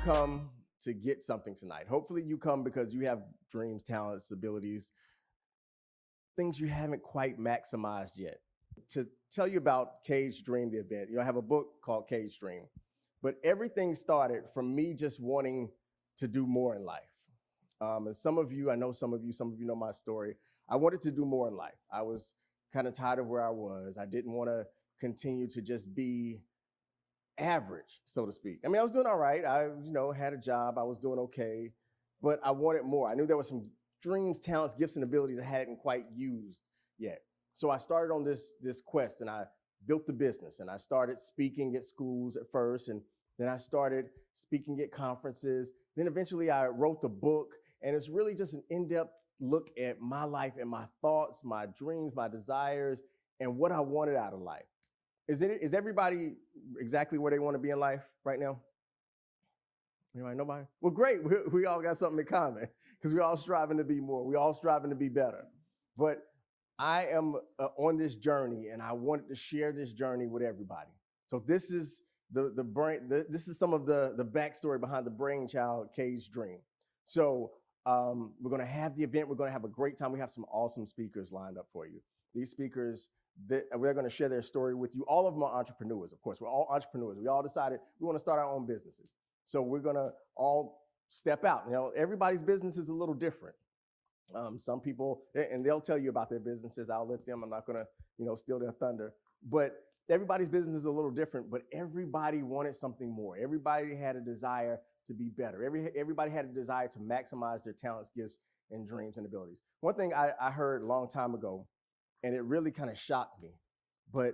come to get something tonight. Hopefully you come because you have dreams, talents, abilities, things you haven't quite maximized yet. To tell you about Cage Dream, the event, I have a book called Cage Dream, but everything started from me just wanting to do more in life. And some of you, I know some of you know my story. I wanted to do more in life. I was kind of tired of where I was. I didn't want to continue to just be average, so to speak. I mean, I was doing all right. I, had a job. I was doing okay, but I wanted more. I knew there were some dreams, talents, gifts, and abilities I hadn't quite used yet. So I started on this quest, and I built the business, and I started speaking at schools at first, and then I started speaking at conferences. Then eventually I wrote the book, and it's really just an in-depth look at my life and my thoughts, my dreams, my desires, and what I wanted out of life. Is everybody exactly where they want to be in life right now? Anybody? Nobody? Well, great. We all got something in common because we're all striving to be more. We're all striving to be better. But I am on this journey, and I wanted to share this journey with everybody. So this is this is some of the backstory behind the Brainchild Cage Dream. So we're going to have the event. We're going to have a great time. We have some awesome speakers lined up for you. These speakers, we're going to share their story with you. All of them are entrepreneurs, of course. We're all entrepreneurs. We all decided we want to start our own businesses. So we're going to all step out. Everybody's business is a little different. Some people, and they'll tell you about their businesses. I'll let them. I'm not going to, steal their thunder. But everybody's business is a little different. But everybody wanted something more. Everybody had a desire to be better. Everybody had a desire to maximize their talents, gifts, and dreams and abilities. One thing I heard a long time ago, and it really kind of shocked me, but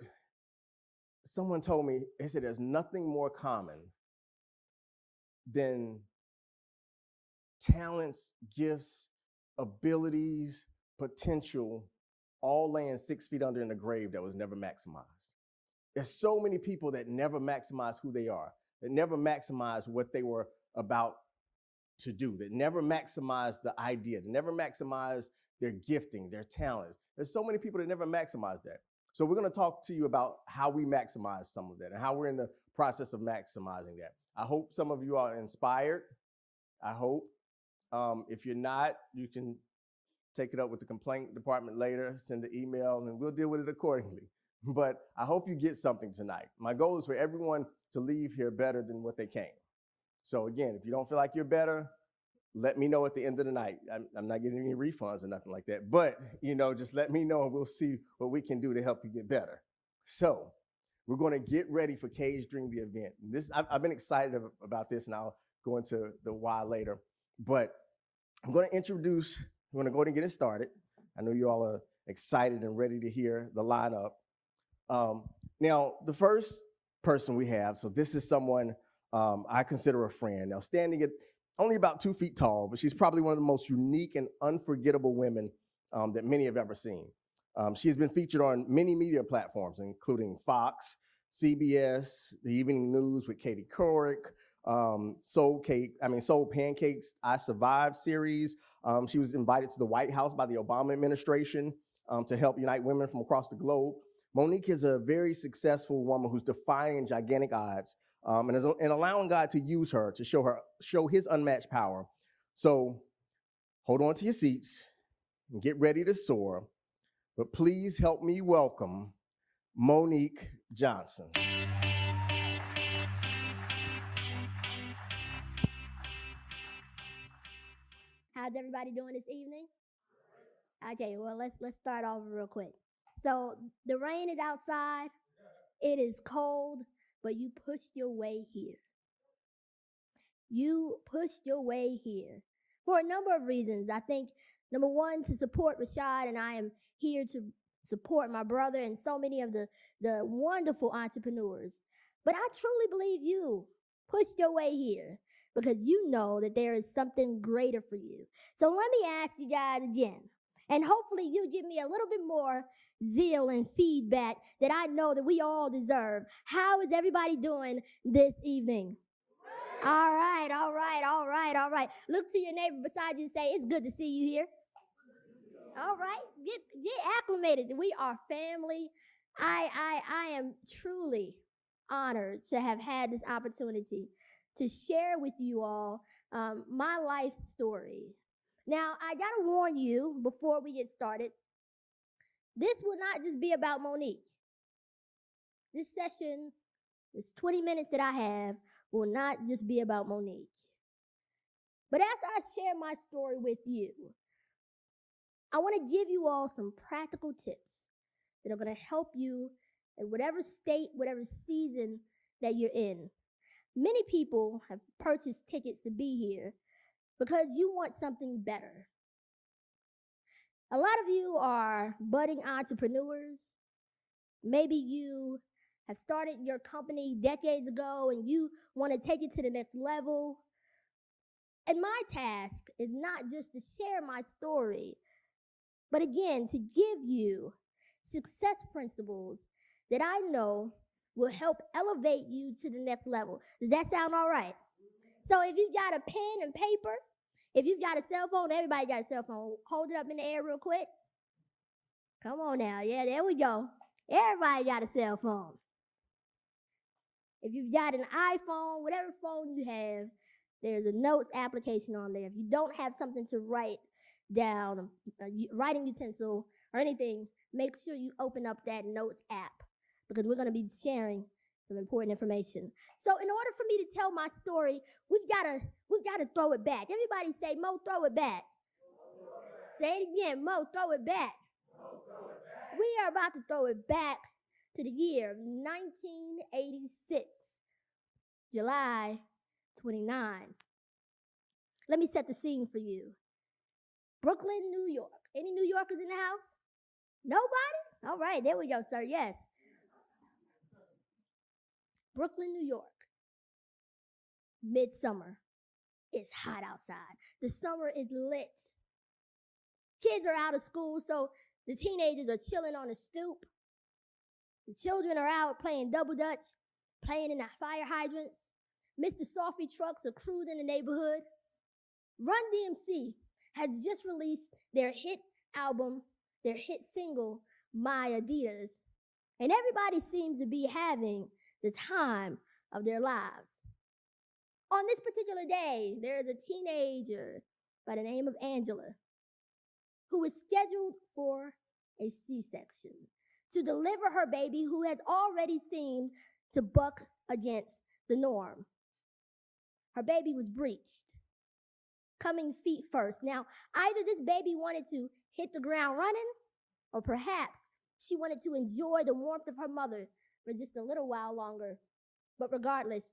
someone told me, they said there's nothing more common than talents, gifts, abilities, potential, all laying 6 feet under in the grave that was never maximized. There's so many people that never maximize who they are, that never maximize what they were about to do, that never maximize the idea, that never maximize their gifting, their talents. There's so many people that never maximize that. So we're going to talk to you about how we maximize some of that and how we're in the process of maximizing that. I hope some of you are inspired. I hope. If you're not, you can take it up with the complaint department later, send an email, and we'll deal with it accordingly. But I hope you get something tonight. My goal is for everyone to leave here better than what they came. So again, if you don't feel like you're better, let me know at the end of the night. I'm not getting any refunds or nothing like that. But, just let me know and we'll see what we can do to help you get better. So we're going to get ready for Cage Dream, the event. I've been excited about this, and I'll go into the why later. But I'm going to go ahead and get it started. I know you all are excited and ready to hear the lineup. Now, the first person we have, so this is someone I consider a friend. Now, standing at only about 2 feet tall, but she's probably one of the most unique and unforgettable women that many have ever seen. She has been featured on many media platforms, including Fox, CBS, the Evening News with Katie Couric, Soul Pancakes, I Survived series. She was invited to the White House by the Obama administration to help unite women from across the globe. Monique is a very successful woman who's defying gigantic odds and allowing God to use her to show his unmatched power. So hold on to your seats and get ready to soar. But please help me welcome Monique Johnson. How's everybody doing this evening? Okay, well let's start off real quick. So the rain is outside. It is cold, but you pushed your way here. You pushed your way here for a number of reasons. I think number one, to support Rashaad, and I am here to support my brother and so many of the wonderful entrepreneurs. But I truly believe you pushed your way here because you know that there is something greater for you. So let me ask you guys again, and hopefully you give me a little bit more zeal and feedback that I know that we all deserve. How is everybody doing this evening? All right, all right, all right, all right. Look to your neighbor beside you and say, it's good to see you here. All right, get acclimated. We are family. I am truly honored to have had this opportunity to share with you all my life story. Now, I got to warn you before we get started, this will not just be about Monique. This session, this 20 minutes that I have, will not just be about Monique. But after I share my story with you, I want to give you all some practical tips that are going to help you in whatever state, whatever season that you're in. Many people have purchased tickets to be here because you want something better. A lot of you are budding entrepreneurs. Maybe you have started your company decades ago and you want to take it to the next level. And my task is not just to share my story, but again, to give you success principles that I know will help elevate you to the next level. Does that sound all right? So if you've got a pen and paper, if you've got a cell phone, everybody got a cell phone. Hold it up in the air real quick. Come on now. Yeah, there we go. Everybody got a cell phone. If you've got an iPhone, whatever phone you have, there's a notes application on there. If you don't have something to write down, writing utensil or anything, make sure you open up that notes app because we're going to be sharing some important information. So in order for me to tell my story, we've got to throw it back. Everybody say, Mo, throw it back. Say it again, Mo, throw it back. We are about to throw it back to the year 1986, July 29. Let me set the scene for you. Brooklyn, New York. Any New Yorkers in the house? Nobody? All right, there we go, sir. Yes. Brooklyn, New York. Midsummer. It's hot outside. The summer is lit. Kids are out of school, so the teenagers are chilling on the stoop. The children are out playing double dutch, playing in the fire hydrants. Mr. Softee trucks are cruising the neighborhood. Run DMC has just released their hit album, their hit single, My Adidas. And everybody seems to be having the time of their lives. On this particular day, there is a teenager by the name of Angela who is scheduled for a C-section to deliver her baby who has already seemed to buck against the norm. Her baby was breached, coming feet first. Now, either this baby wanted to hit the ground running, or perhaps she wanted to enjoy the warmth of her mother for just a little while longer. But regardless,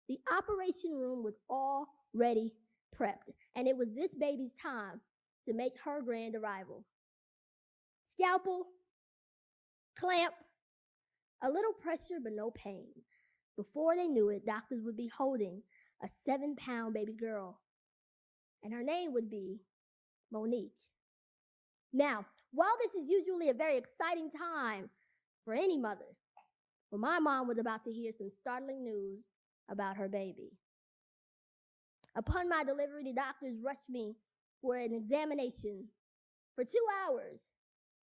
the operation room was already prepped, and it was this baby's time to make her grand arrival. Scalpel, clamp, a little pressure but no pain. Before they knew it, doctors would be holding a 7-pound baby girl, and her name would be Monique. Now, while this is usually a very exciting time for any mother, well, my mom was about to hear some startling news about her baby. Upon my delivery, the doctors rushed me for an examination. For 2 hours,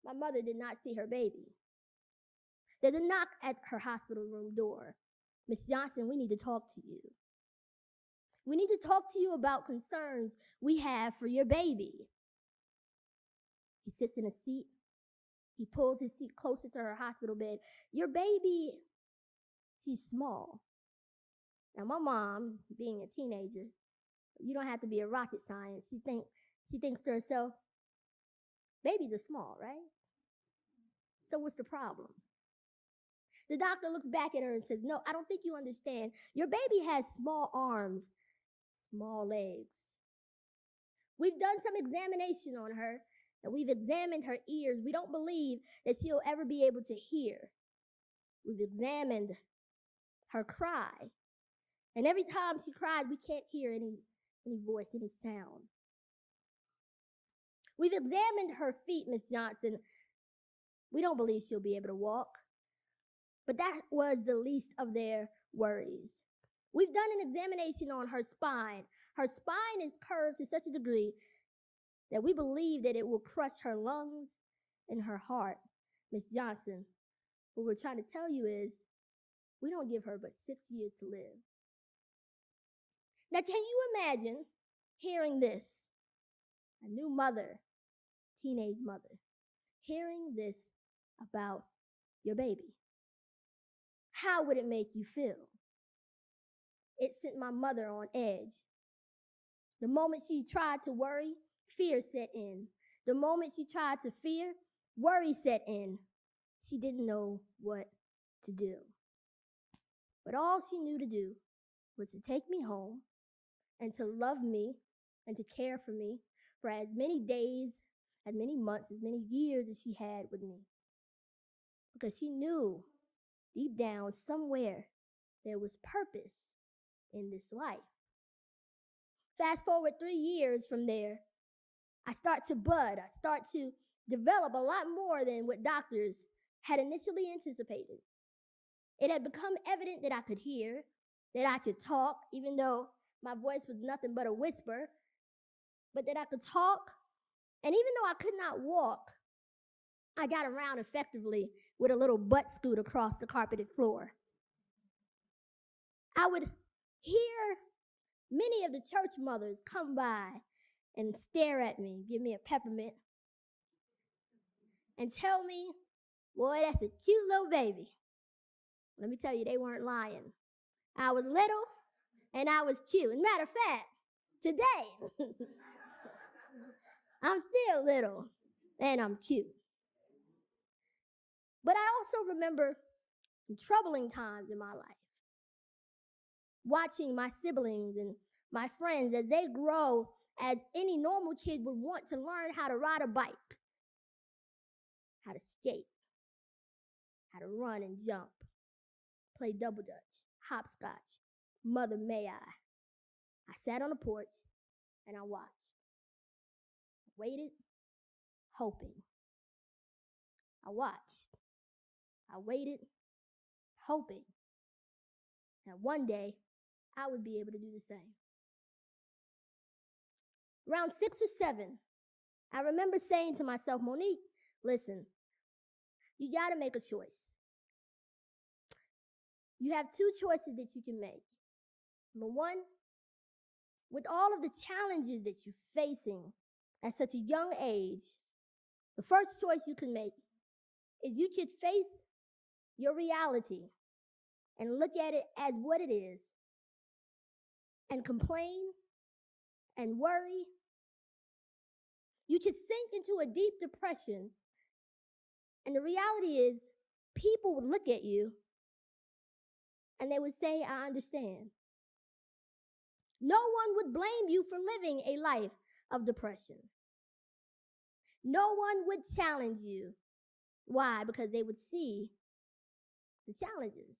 my mother did not see her baby. There's a knock at her hospital room door. Miss Johnson, we need to talk to you. We need to talk to you about concerns we have for your baby. He sits in a seat. He pulls his seat closer to her hospital bed. Your baby, she's small. Now, my mom, being a teenager, you don't have to be a rocket science. She thinks to herself, babies are small, right? So what's the problem? The doctor looks back at her and says, no, I don't think you understand. Your baby has small arms, small legs. We've done some examination on her, and we've examined her ears. We don't believe that she'll ever be able to hear. We've examined her cry, and every time she cries, we can't hear any voice, any sound. We've examined her feet, Miss Johnson. We don't believe she'll be able to walk. But that was the least of their worries. We've done an examination on her spine. Her spine is curved to such a degree that we believe that it will crush her lungs and her heart. Miss Johnson, what we're trying to tell you is we don't give her but 6 years to live. Now, can you imagine hearing this? A new mother, teenage mother, hearing this about your baby. How would it make you feel? It sent my mother on edge. The moment she tried to worry, fear set in. The moment she tried to fear, worry set in. She didn't know what to do. But all she knew to do was to take me home and to love me and to care for me for as many days, as many months, as many years as she had with me. Because she knew deep down somewhere there was purpose in this life. Fast forward 3 years from there, I start to bud. I start to develop a lot more than what doctors had initially anticipated. It had become evident that I could hear, that I could talk, even though my voice was nothing but a whisper, but that I could talk. And even though I could not walk, I got around effectively with a little butt scoot across the carpeted floor. I would hear many of the church mothers come by and stare at me, give me a peppermint, and tell me, boy, that's a cute little baby. Let me tell you, they weren't lying. I was little and I was cute. As a matter of fact, today, I'm still little and I'm cute. But I also remember troubling times in my life, watching my siblings and my friends as they grow, as any normal kid would want to learn how to ride a bike, how to skate, how to run and jump, play double dutch, hopscotch, mother may I. I sat on the porch and I watched. Waited, hoping. I watched. I waited, hoping that one day I would be able to do the same. Around 6 or 7, I remember saying to myself, Monique, listen, you got to make a choice. You have 2 choices that you can make. Number 1, with all of the challenges that you're facing at such a young age, the first choice you can make is you could face your reality and look at it as what it is and complain and worry. You could sink into a deep depression, and the reality is people would look at you and they would say, I understand. No one would blame you for living a life of depression. No one would challenge you. Why? Because they would see the challenges.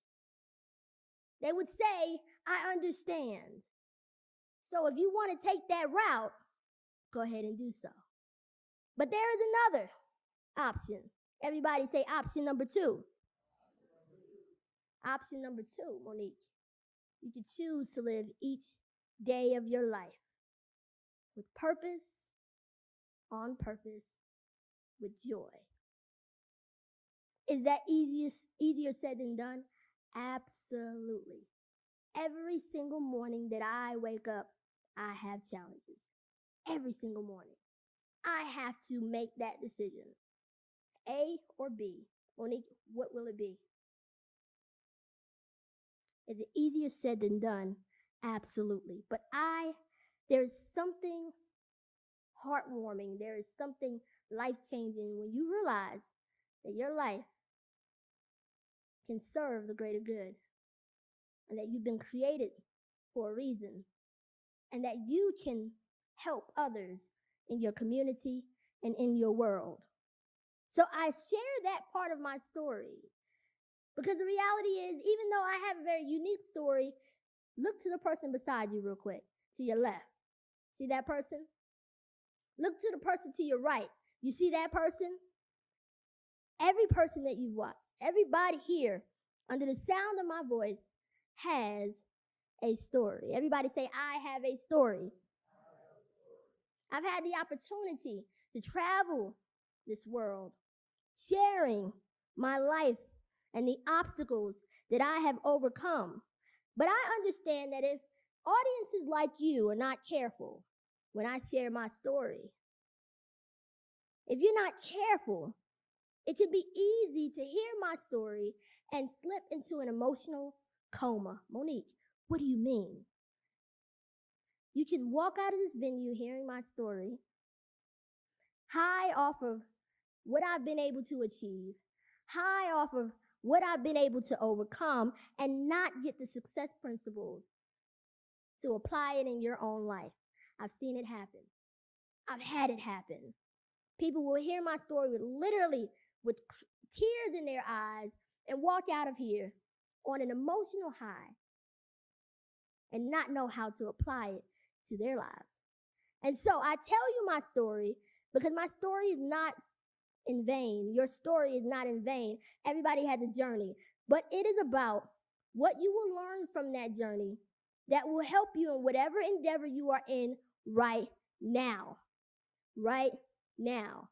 They would say, I understand. So if you want to take that route, go ahead and do so. But there is another option. Everybody say option number 2. Option number 2, Monique. You could choose to live each day of your life with purpose, on purpose, with joy. Is that easier said than done? Absolutely. Every single morning that I wake up, I have challenges. Every single morning. I have to make that decision. A or B. Monique, what will it be? Is it easier said than done? Absolutely. But there's something heartwarming. There is something life-changing when you realize that your life can serve the greater good and that you've been created for a reason and that you can help others in your community and in your world. So I share that part of my story because the reality is, even though I have a very unique story, look to the person beside you real quick, to your left. See that person? Look to the person to your right. You see that person? Every person that you've watched, everybody here under the sound of my voice has a story. Everybody say, I have a story. I've had the opportunity to travel this world, sharing my life and the obstacles that I have overcome. But I understand that if Audiences like you are not careful when I share my story. If you're not careful, it can be easy to hear my story and slip into an emotional coma. Monique, what do you mean? You can walk out of this venue hearing my story, high off of what I've been able to achieve, high off of what I've been able to overcome, and not get the success principles to apply it in your own life. I've seen it happen. I've had it happen. People will hear my story with tears in their eyes and walk out of here on an emotional high and not know how to apply it to their lives. And so I tell you my story because my story is not in vain. Your story is not in vain. Everybody has a journey, but it is about what you will learn from that journey that will help you in whatever endeavor you are in right now. Right now.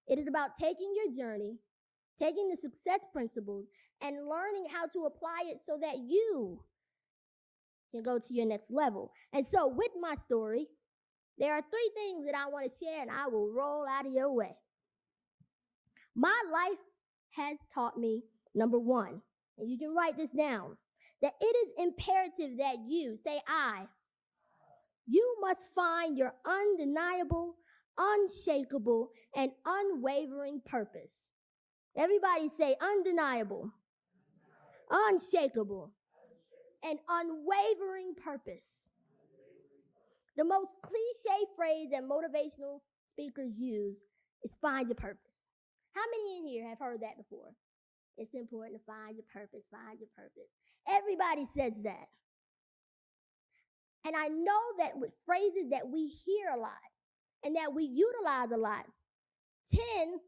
It is about taking your journey, taking the success principles, and learning how to apply it so that you can go to your next level. And so, with my story, there are 3 things that I want to share, and I will roll out of your way. My life has taught me, number 1, and you can write this down, that it is imperative that you, say you must find your undeniable, unshakable, and unwavering purpose. Everybody say undeniable, unshakable, and unwavering purpose. The most cliche phrase that motivational speakers use is find your purpose. How many in here have heard that before? It's important to find your purpose, find your purpose. Everybody says that. And I know that with phrases that we hear a lot and that we utilize a lot tend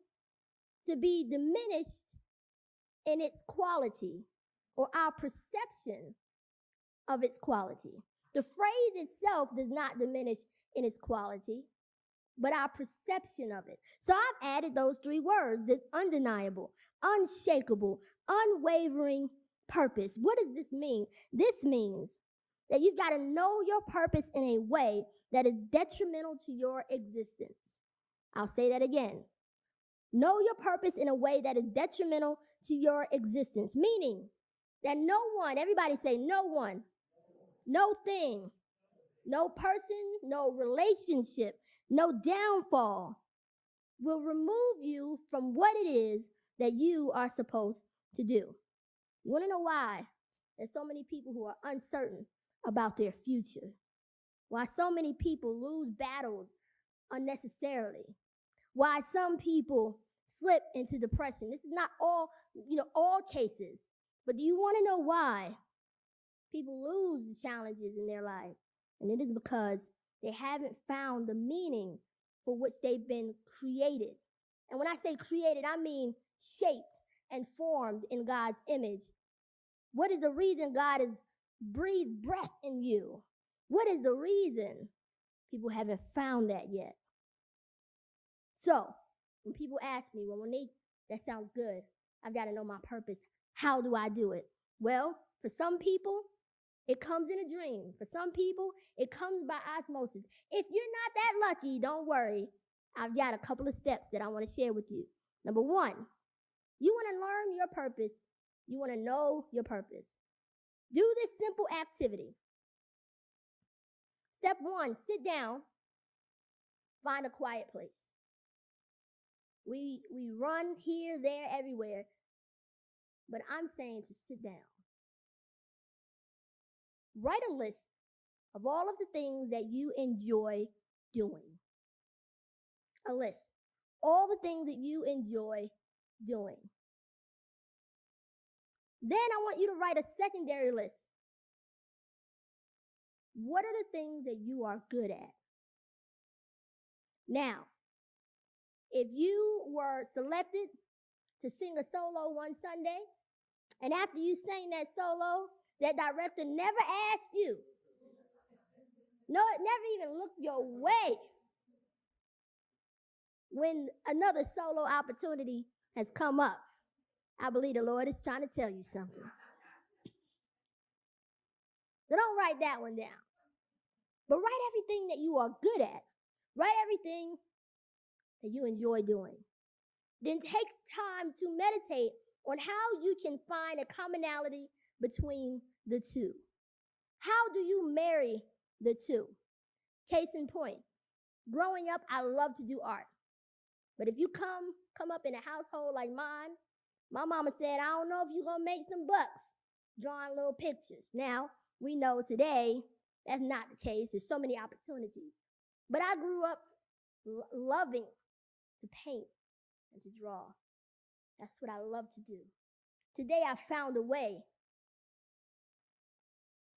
to be diminished in its quality or our perception of its quality. The phrase itself does not diminish in its quality, but our perception of it. So I've added those 3 words, the undeniable, unshakable, unwavering purpose. What does this mean? This means that you've got to know your purpose in a way that is detrimental to your existence. I'll say that again. Know your purpose in a way that is detrimental to your existence, meaning that no one, everybody say no one, no thing, no person, no relationship, no downfall will remove you from what it is that you are supposed to do. You want to know why? There's so many people who are uncertain about their future. Why so many people lose battles unnecessarily. Why some people slip into depression. This is not all cases. But do you want to know why people lose the challenges in their life? And it is because they haven't found the meaning for which they've been created. And when I say created, I mean shaped and formed in God's image. What is the reason God has breathed breath in you? What is the reason? People haven't found that yet. So, when people ask me, well, Monique, that sounds good. I've got to know my purpose. How do I do it? Well, for some people, it comes in a dream. For some people, it comes by osmosis. If you're not that lucky, don't worry. I've got a couple of steps that I want to share with you. Number 1, you want to learn your purpose. You want to know your purpose. Do this simple activity. Step 1, sit down, find a quiet place. We run here, there, everywhere. But I'm saying to sit down. Write a list of all of the things that you enjoy doing. A list. All the things that you enjoy doing. Then I want you to write a secondary list. What are the things that you are good at? Now, if you were selected to sing a solo one Sunday, and after you sang that solo, that director never asked you, no, it never even looked your way when another solo opportunity has come up, I believe the Lord is trying to tell you something. So don't write that one down. But write everything that you are good at. Write everything that you enjoy doing. Then take time to meditate on how you can find a commonality between the two. How do you marry the two? Case in point, growing up, I love to do art. But if you come up in a household like mine, my mama said, I don't know if you're going to make some bucks drawing little pictures. Now, we know today that's not the case. There's so many opportunities. But I grew up loving to paint and to draw. That's what I love to do. Today, I found a way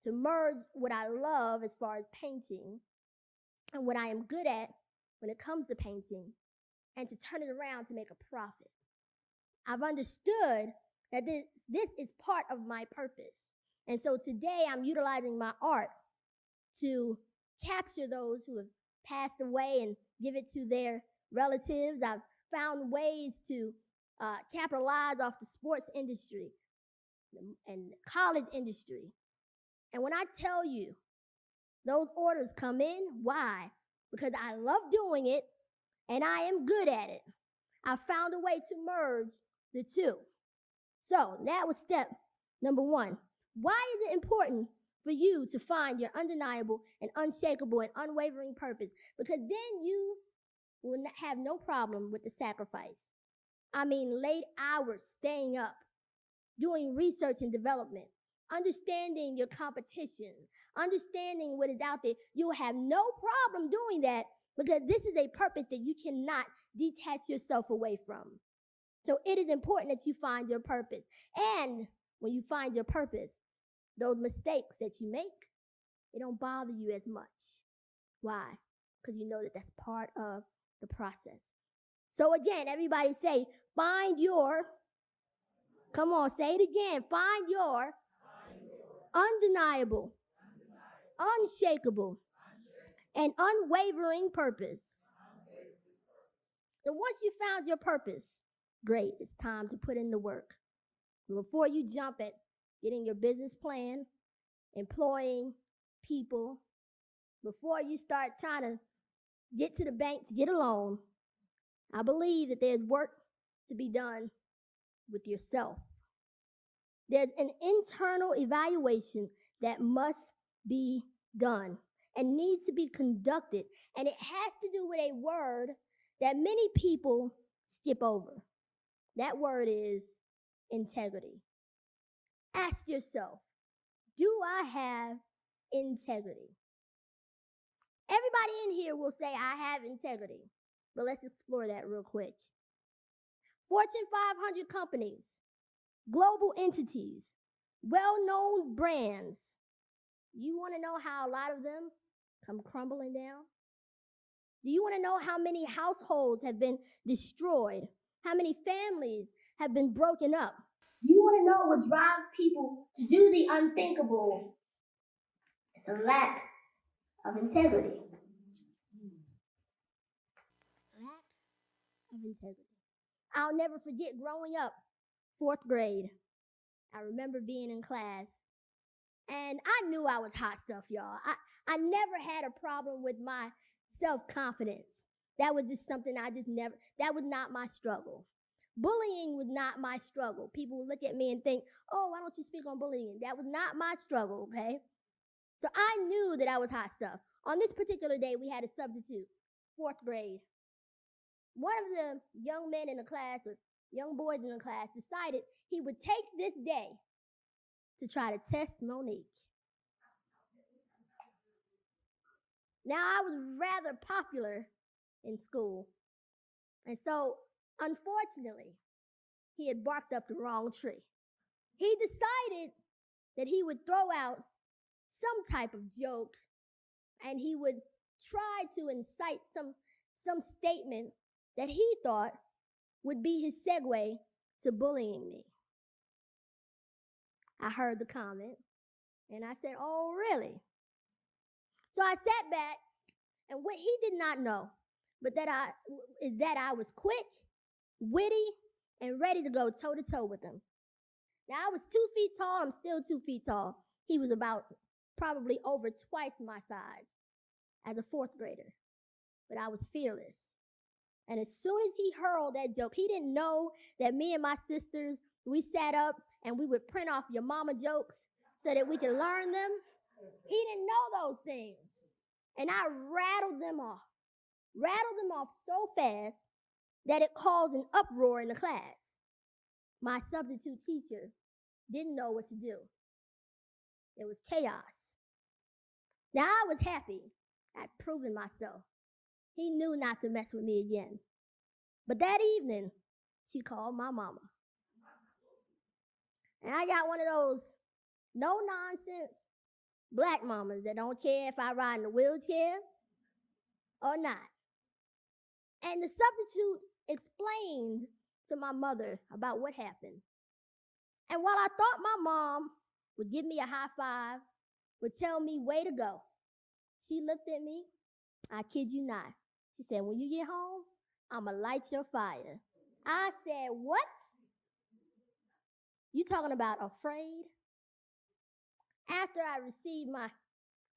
to merge what I love as far as painting and what I am good at when it comes to painting and to turn it around to make a profit. I've understood that this is part of my purpose. And so today I'm utilizing my art to capture those who have passed away and give it to their relatives. I've found ways to capitalize off the sports industry and the college industry. And when I tell you those orders come in, why? Because I love doing it and I am good at it. I found a way to merge the two. So that was step number one. Why is it important for you to find your undeniable and unshakable and unwavering purpose? Because then you will have no problem with the sacrifice. I mean, late hours staying up, doing research and development, understanding your competition, understanding what is out there. You'll have no problem doing that because this is a purpose that you cannot detach yourself away from. So it is important that you find your purpose. And when you find your purpose, those mistakes that you make, they don't bother you as much. Why? Because you know that that's part of the process. So again, everybody say, find your, come on, say it again, find your undeniable, unshakable, and unwavering purpose. So once you found your purpose, great, it's time to put in the work. Before you jump at getting your business plan, employing people, before you start trying to get to the bank to get a loan, I believe that there's work to be done with yourself. There's an internal evaluation that must be done and needs to be conducted. And it has to do with a word that many people skip over. That word is integrity. Ask yourself, do I have integrity? Everybody in here will say, I have integrity. But let's explore that real quick. Fortune 500 companies, global entities, well-known brands. You want to know how a lot of them come crumbling down? Do you want to know how many households have been destroyed? How many families have been broken up? Do you want to know what drives people to do the unthinkable? It's a lack of integrity. Lack of integrity. I'll never forget growing up, 4th grade. I remember being in class, and I knew I was hot stuff, y'all. I never had a problem with my self-confidence. That was just something that was not my struggle. Bullying was not my struggle. People would look at me and think, oh, why don't you speak on bullying? That was not my struggle, okay? So I knew that I was hot stuff. On this particular day, we had a substitute, 4th grade. One of the young men in the class, or young boys in the class, decided he would take this day to try to test Monique. Now, I was rather popular in school, and so, unfortunately, he had barked up the wrong tree. He decided that he would throw out some type of joke, and he would try to incite some statement that he thought would be his segue to bullying me. I heard the comment, and I said, oh, really? So I sat back, and what he did not know but that I was quick, witty, and ready to go toe-to-toe with him. Now, I was 2 feet tall. I'm still 2 feet tall. He was about probably over twice my size as a fourth grader, but I was fearless. And as soon as he hurled that joke, he didn't know that me and my sisters, we sat up and we would print off your mama jokes so that we could learn them. He didn't know those things. And I rattled them off so fast that it caused an uproar in the class. My substitute teacher didn't know what to do. It was chaos. Now I was happy. I'd proven myself. He knew not to mess with me again. But that evening, she called my mama. And I got one of those no-nonsense black mamas that don't care if I ride in a wheelchair or not. And the substitute explained to my mother about what happened. And while I thought my mom would give me a high five, would tell me, way to go, she looked at me, I kid you not. She said, when you get home, I'ma light your fire. I said, what? You talking about afraid? After I received my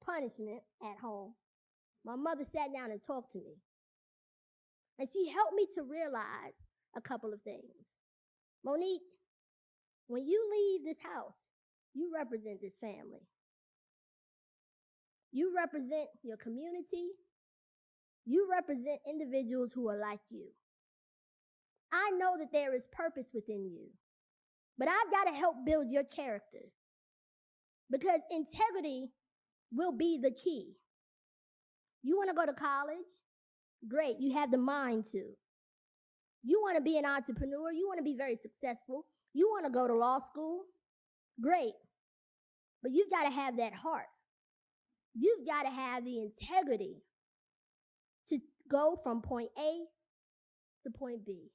punishment at home, my mother sat down and talked to me. And she helped me to realize a couple of things. Monique, when you leave this house, you represent this family. You represent your community. You represent individuals who are like you. I know that there is purpose within you, but I've got to help build your character because integrity will be the key. You want to go to college? Great, you have the mind to. You want to be an entrepreneur? You want to be very successful? You want to go to law school? Great, but you've got to have that heart. You've got to have the integrity to go from point A to point B.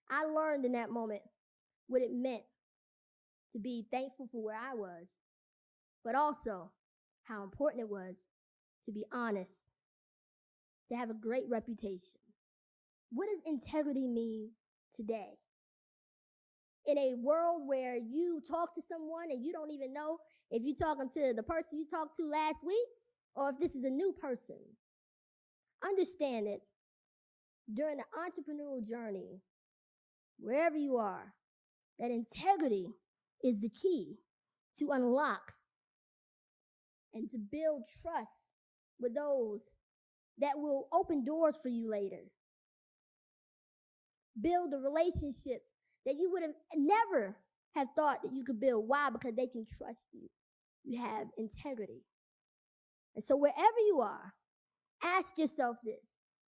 I learned in that moment what it meant to be thankful for where I was, but also how important it was to be honest, to have a great reputation. What does integrity mean today? In a world where you talk to someone and you don't even know if you're talking to the person you talked to last week or if this is a new person, understand it during the entrepreneurial journey, wherever you are, that integrity is the key to unlock and to build trust with those that will open doors for you later. Build the relationships that you would have never have thought that you could build. Why? Because they can trust you. You have integrity. And so wherever you are, ask yourself this.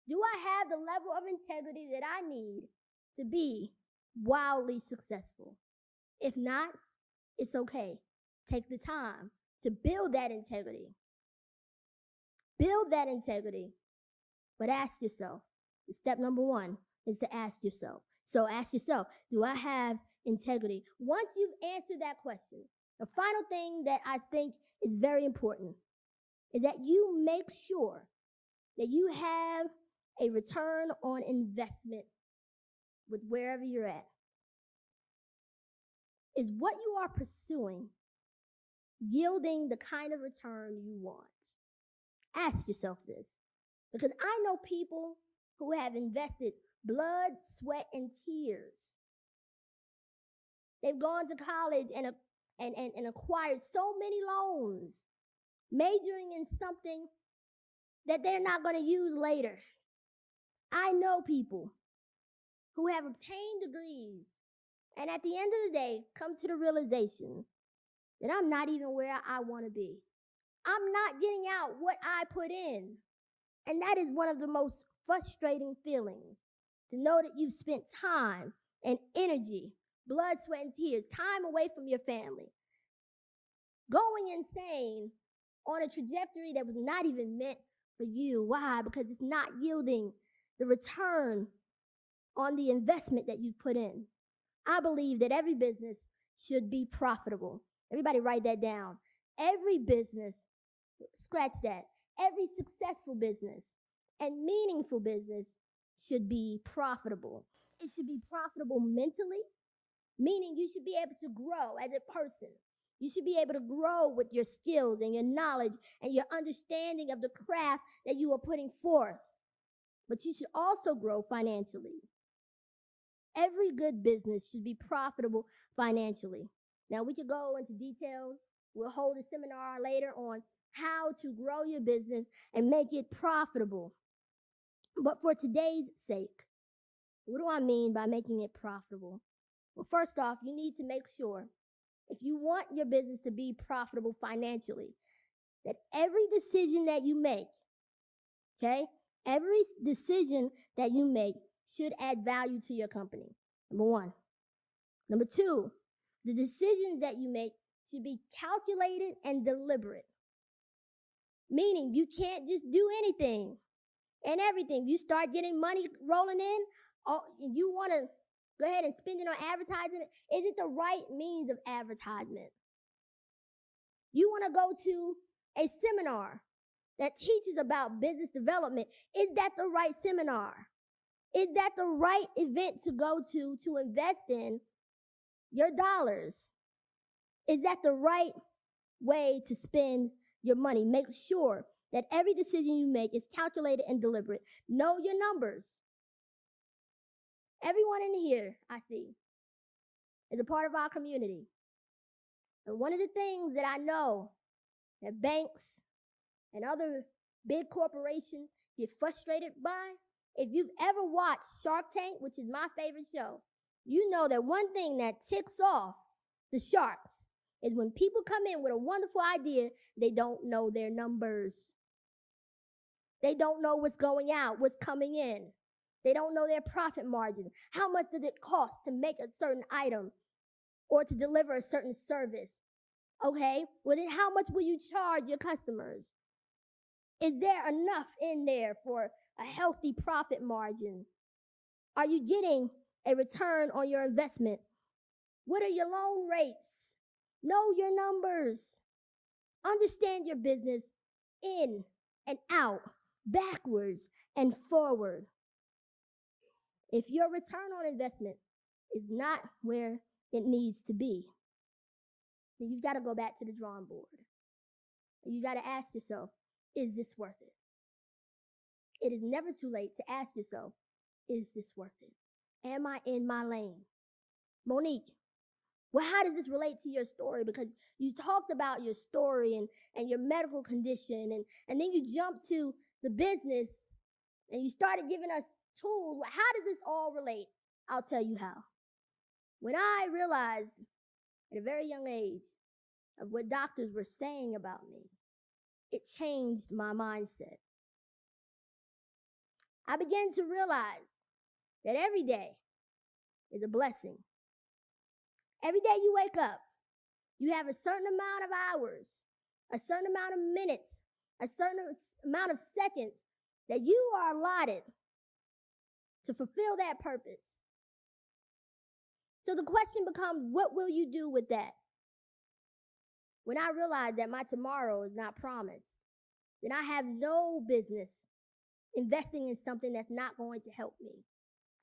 Do I have the level of integrity that I need to be wildly successful? If not, it's okay. Take the time to build that integrity. Build that integrity. But ask yourself. Step number one is to ask yourself. So ask yourself, do I have integrity? Once you've answered that question, the final thing that I think is very important is that you make sure that you have a return on investment with wherever you're at. Is what you are pursuing yielding the kind of return you want? Ask yourself this, because I know people who have invested blood, sweat, and tears. They've gone to college and acquired so many loans, majoring in something that they're not going to use later. I know people who have obtained degrees and at the end of the day come to the realization that I'm not even where I want to be. I'm not getting out what I put in. And that is one of the most frustrating feelings, to know that you've spent time and energy, blood, sweat, and tears, time away from your family, going insane on a trajectory that was not even meant for you. Why? Because it's not yielding the return on the investment that you put in. I believe that every business should be profitable. Everybody write that down. Every business, scratch that, every successful business and meaningful business should be profitable. It should be profitable mentally, meaning you should be able to grow as a person. You should be able to grow with your skills and your knowledge and your understanding of the craft that you are putting forth. But you should also grow financially. Every good business should be profitable financially. Now, we could go into details. We'll hold a seminar later on how to grow your business and make it profitable. But for today's sake, what do I mean by making it profitable? Well, first off, you need to make sure, if you want your business to be profitable financially, that every decision that you make, okay, every decision that you make should add value to your company. Number one. Number two, the decisions that you make should be calculated and deliberate. Meaning you can't just do anything and everything. You start getting money rolling in, you want to go ahead and spend it on advertising. Is it the right means of advertisement? You want to go to a seminar that teaches about business development. Is that the right seminar? Is that the right event to go to invest in your dollars? Is that the right way to spend your money? Make sure that every decision you make is calculated and deliberate. Know your numbers. Everyone in here, I see, is a part of our community. And one of the things that I know that banks and other big corporations get frustrated by, if you've ever watched Shark Tank, which is my favorite show, you know that one thing that ticks off the sharks is when people come in with a wonderful idea, they don't know their numbers. They don't know what's going out, what's coming in. They don't know their profit margin. How much does it cost to make a certain item or to deliver a certain service? Okay, well then how much will you charge your customers? Is there enough in there for a healthy profit margin? Are you getting a return on your investment? What are your loan rates? Know your numbers. Understand your business in and out, backwards and forward. If your return on investment is not where it needs to be, then you've got to go back to the drawing board. And you got to ask yourself, is this worth it? It is never too late to ask yourself, is this worth it? Am I in my lane? Monique, well, how does this relate to your story? Because you talked about your story and your medical condition, and then you jumped to the business and you started giving us tools. Well, how does this all relate? I'll tell you how. When I realized at a very young age of what doctors were saying about me, it changed my mindset. I began to realize that every day is a blessing. Every day you wake up, you have a certain amount of hours, a certain amount of minutes, a certain amount of seconds that you are allotted to fulfill that purpose. So the question becomes, what will you do with that? When I realize that my tomorrow is not promised, then I have no business investing in something that's not going to help me.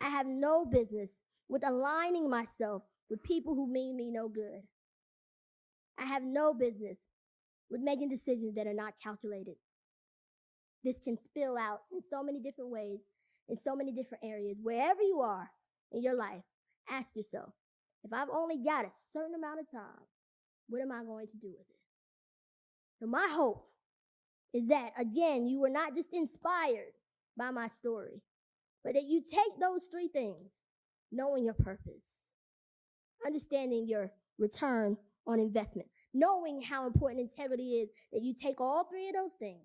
I have no business with aligning myself with people who mean me no good. I have no business with making decisions that are not calculated. This can spill out in so many different ways, in so many different areas. Wherever you are in your life, ask yourself, if I've only got a certain amount of time, what am I going to do with it? So my hope is that, again, you were not just inspired by my story, but that you take those three things: knowing your purpose, understanding your return on investment, knowing how important integrity is, that you take all three of those things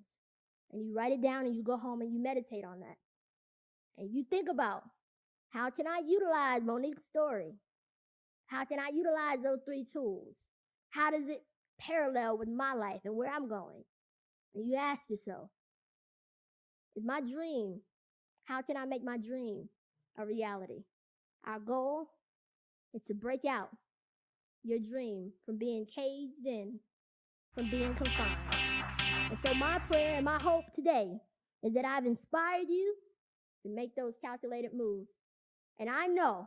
and you write it down and you go home and you meditate on that. And you think about, how can I utilize Monique's story? How can I utilize those three tools? How does it parallel with my life and where I'm going? And you ask yourself, is my dream, how can I make my dream a reality? Our goal is to break out your dream from being caged in, from being confined. And so my prayer and my hope today is that I've inspired you to make those calculated moves. And I know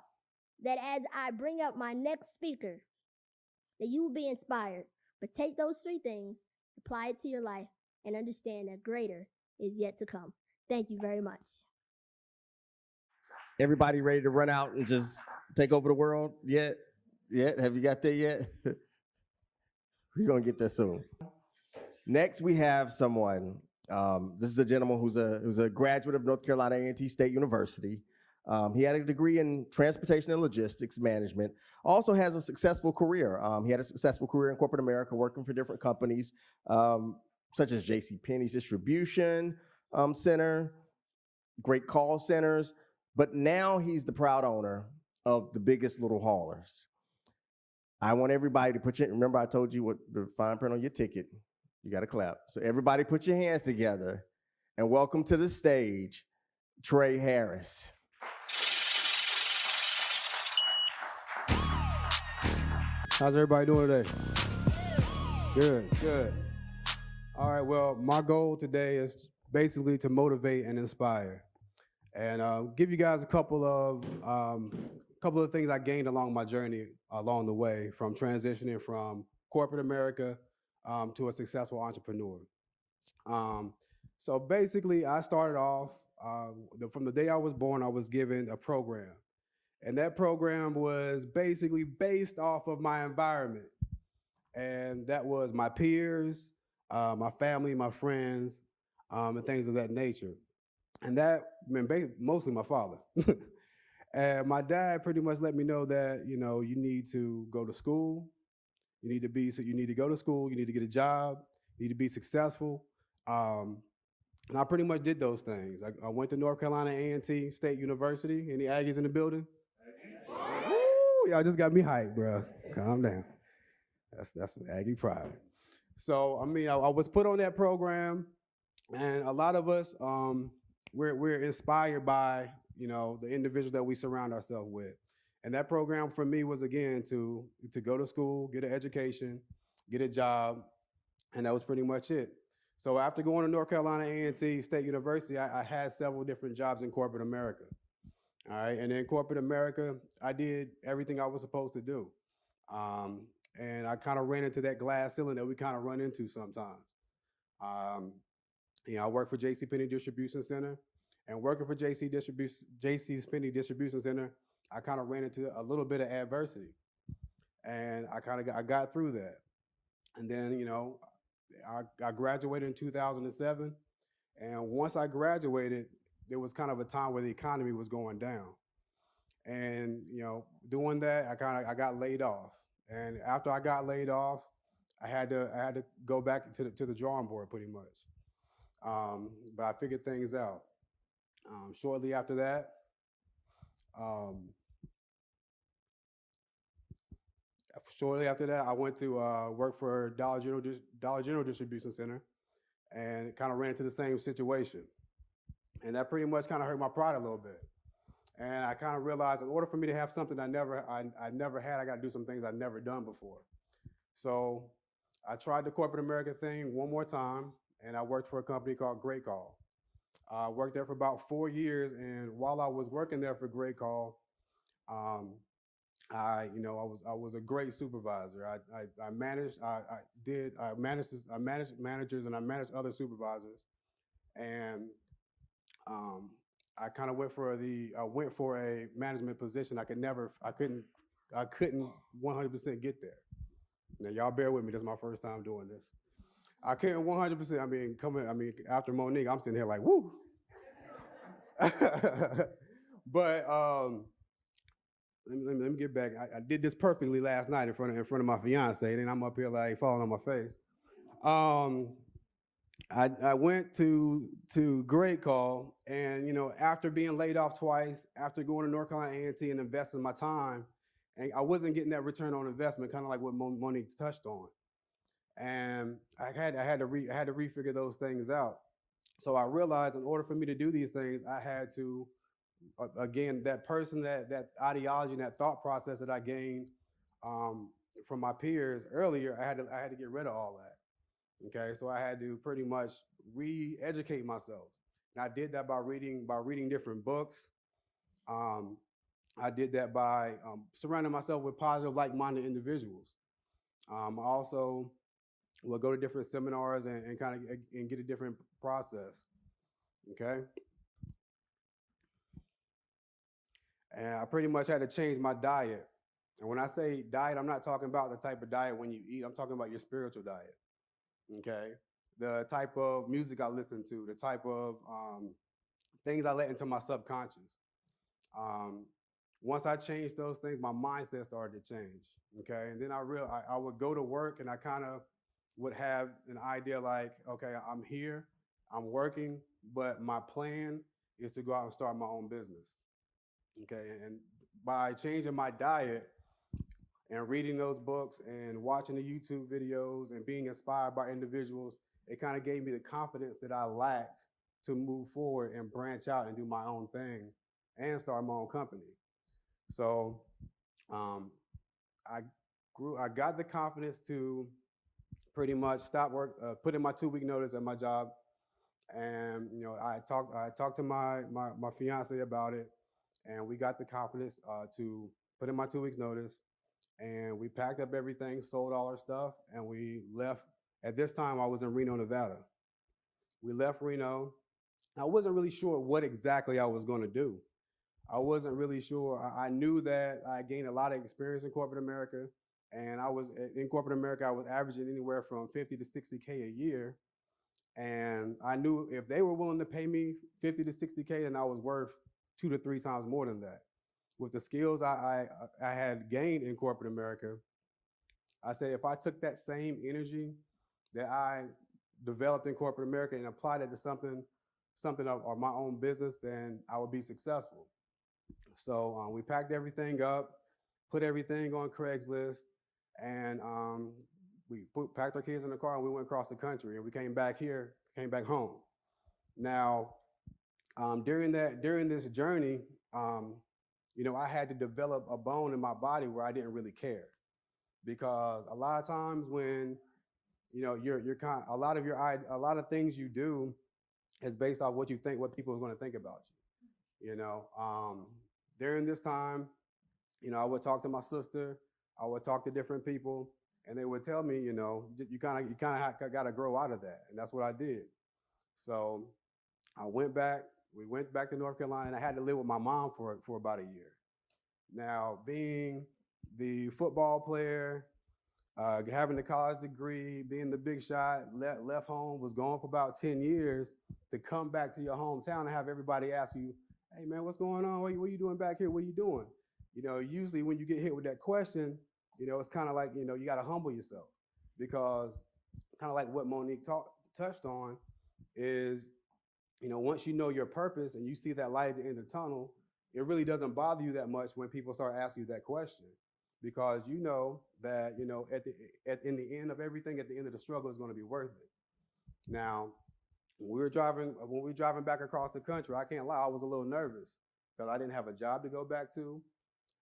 that as I bring up my next speaker, that you will be inspired But take those three things, apply it to your life, and understand that greater is yet to come. Thank you very much. Everybody ready to run out and just take over the world yet? Yet? Have you got there yet? We're gonna get there soon. Next, we have someone. This is a gentleman who's a graduate of North Carolina A&T State University. He had a degree in transportation and logistics management. Also has a successful career. He had a successful career in corporate America, working for different companies, such as J.C. Penney's distribution center, great call centers. But now he's the proud owner of the biggest little haulers. I want everybody to put your, remember I told you what the fine print on your ticket. You got to clap. So everybody put your hands together and welcome to the stage, Trae Harris. How's everybody doing today? Good, good. All right, well, my goal today is basically to motivate and inspire, and give you guys a couple of things I gained along my journey along the way from transitioning from corporate America to a successful entrepreneur. So basically, I started off from the day I was born. I was given a program. And that program was basically based off of my environment. And that was my peers, my family, my friends, and things of that nature. And that meant mostly my father. And my dad pretty much let me know that, you need to go to school. You need to go to school. You need to get a job. You need to be successful. And I pretty much did those things. I went to North Carolina A&T State University. Any Aggies in the building? Woo, y'all just got me hyped, bro. Calm down. That's Aggie pride. So I was put on that program, and a lot of us we're inspired by the individuals that we surround ourselves with. And that program for me was again to go to school, get an education, get a job, and that was pretty much it. So after going to North Carolina A&T State University, I had several different jobs in corporate America. All right, and in corporate America, I did everything I was supposed to do. And I kind of ran into that glass ceiling that we kind of run into sometimes. I worked for J.C. Penney Distribution Center, and working for J.C. Penney Distribution Center, I kind of ran into a little bit of adversity, and I got through that. And then I graduated in 2007, and once I graduated, there was kind of a time where the economy was going down. And doing that, I got laid off. And after I got laid off, I had to go back to the drawing board pretty much. But I figured things out. Shortly after that, I went to work for Dollar General Distribution Center, and kind of ran into the same situation. And that pretty much kind of hurt my pride a little bit. And I kind of realized in order for me to have something I never had, I got to do some things I'd never done before. So I tried the corporate America thing one more time, and I worked for a company called Great Call. I worked there for about 4 years, and while I was working there for Great Call, I was a great supervisor. I managed managers, and I managed other supervisors, and I kind of went for a management position. I couldn't 100% get there. Now y'all bear with me. This is my first time doing this. I couldn't 100%. After Monique, I'm sitting here like woo. But let me get back. I did this perfectly last night in front of my fiance, and then I'm up here like falling on my face. I went to Great Call, and after being laid off twice, after going to North Carolina A&T and investing my time, and I wasn't getting that return on investment, kind of like what Monique touched on, and I had to refigure those things out. So I realized in order for me to do these things, I had to again that ideology and that thought process that I gained from my peers earlier. I had to get rid of all that. Okay, so I had to pretty much re-educate myself. And I did that by reading different books. I did that by surrounding myself with positive, like-minded individuals. Also, we'll go to different seminars and kind of and get a different process. Okay. And I pretty much had to change my diet. And when I say diet, I'm not talking about the type of diet when you eat. I'm talking about your spiritual diet. Okay. The type of music I listen to, the type of things I let into my subconscious. Um, Once I changed those things, my mindset started to change. Okay. And then I would go to work and I kind of would have an idea like, okay, I'm here, I'm working, but my plan is to go out and start my own business. Okay. And by changing my diet and reading those books and watching the YouTube videos and being inspired by individuals, it kind of gave me the confidence that I lacked to move forward and branch out and do my own thing and start my own company. So um, I got the confidence to pretty much stop work, put in my 2 week notice at my job, and I talked to my fiance about it, and we got the confidence to put in my 2 weeks notice, and we packed up everything, sold all our stuff, and we left. At this time, I was in Reno, Nevada. We left Reno. I wasn't really sure what exactly I was going to do. I wasn't really sure. I knew that I gained a lot of experience in corporate America, and I was in corporate America. I was averaging anywhere from 50 to 60K a year, and I knew if they were willing to pay me 50 to 60K, then I was worth 2 to 3 times more than that. With the skills I had gained in corporate America, I said if I took that same energy that I developed in corporate America and applied it to something of my own business, then I would be successful. So we packed everything up, put everything on Craigslist, and packed our kids in the car and we went across the country. And we came back home. Now, during this journey, I had to develop a bone in my body where I didn't really care, because a lot of times when a lot of things you do is based off what you think, what people are going to think about you. During this time, I would talk to my sister, I would talk to different people, and they would tell me, you kind of got to grow out of that, and that's what I did. So I went back. We went back to North Carolina, and I had to live with my mom for about a year. Now, being the football player, having the college degree, being the big shot, left home, was gone for about 10 years, to come back to your hometown and have everybody ask you, hey, man, what's going on? What are you doing back here? What are you doing? Usually when you get hit with that question, it's kind of like, you got to humble yourself, because kind of like what Monique touched on is, once you know your purpose and you see that light at the end of the tunnel, it really doesn't bother you that much when people start asking you that question, because you know that in the end of everything, at the end of the struggle, is going to be worth it. Now, when we were driving back across the country, I can't lie, I was a little nervous because I didn't have a job to go back to,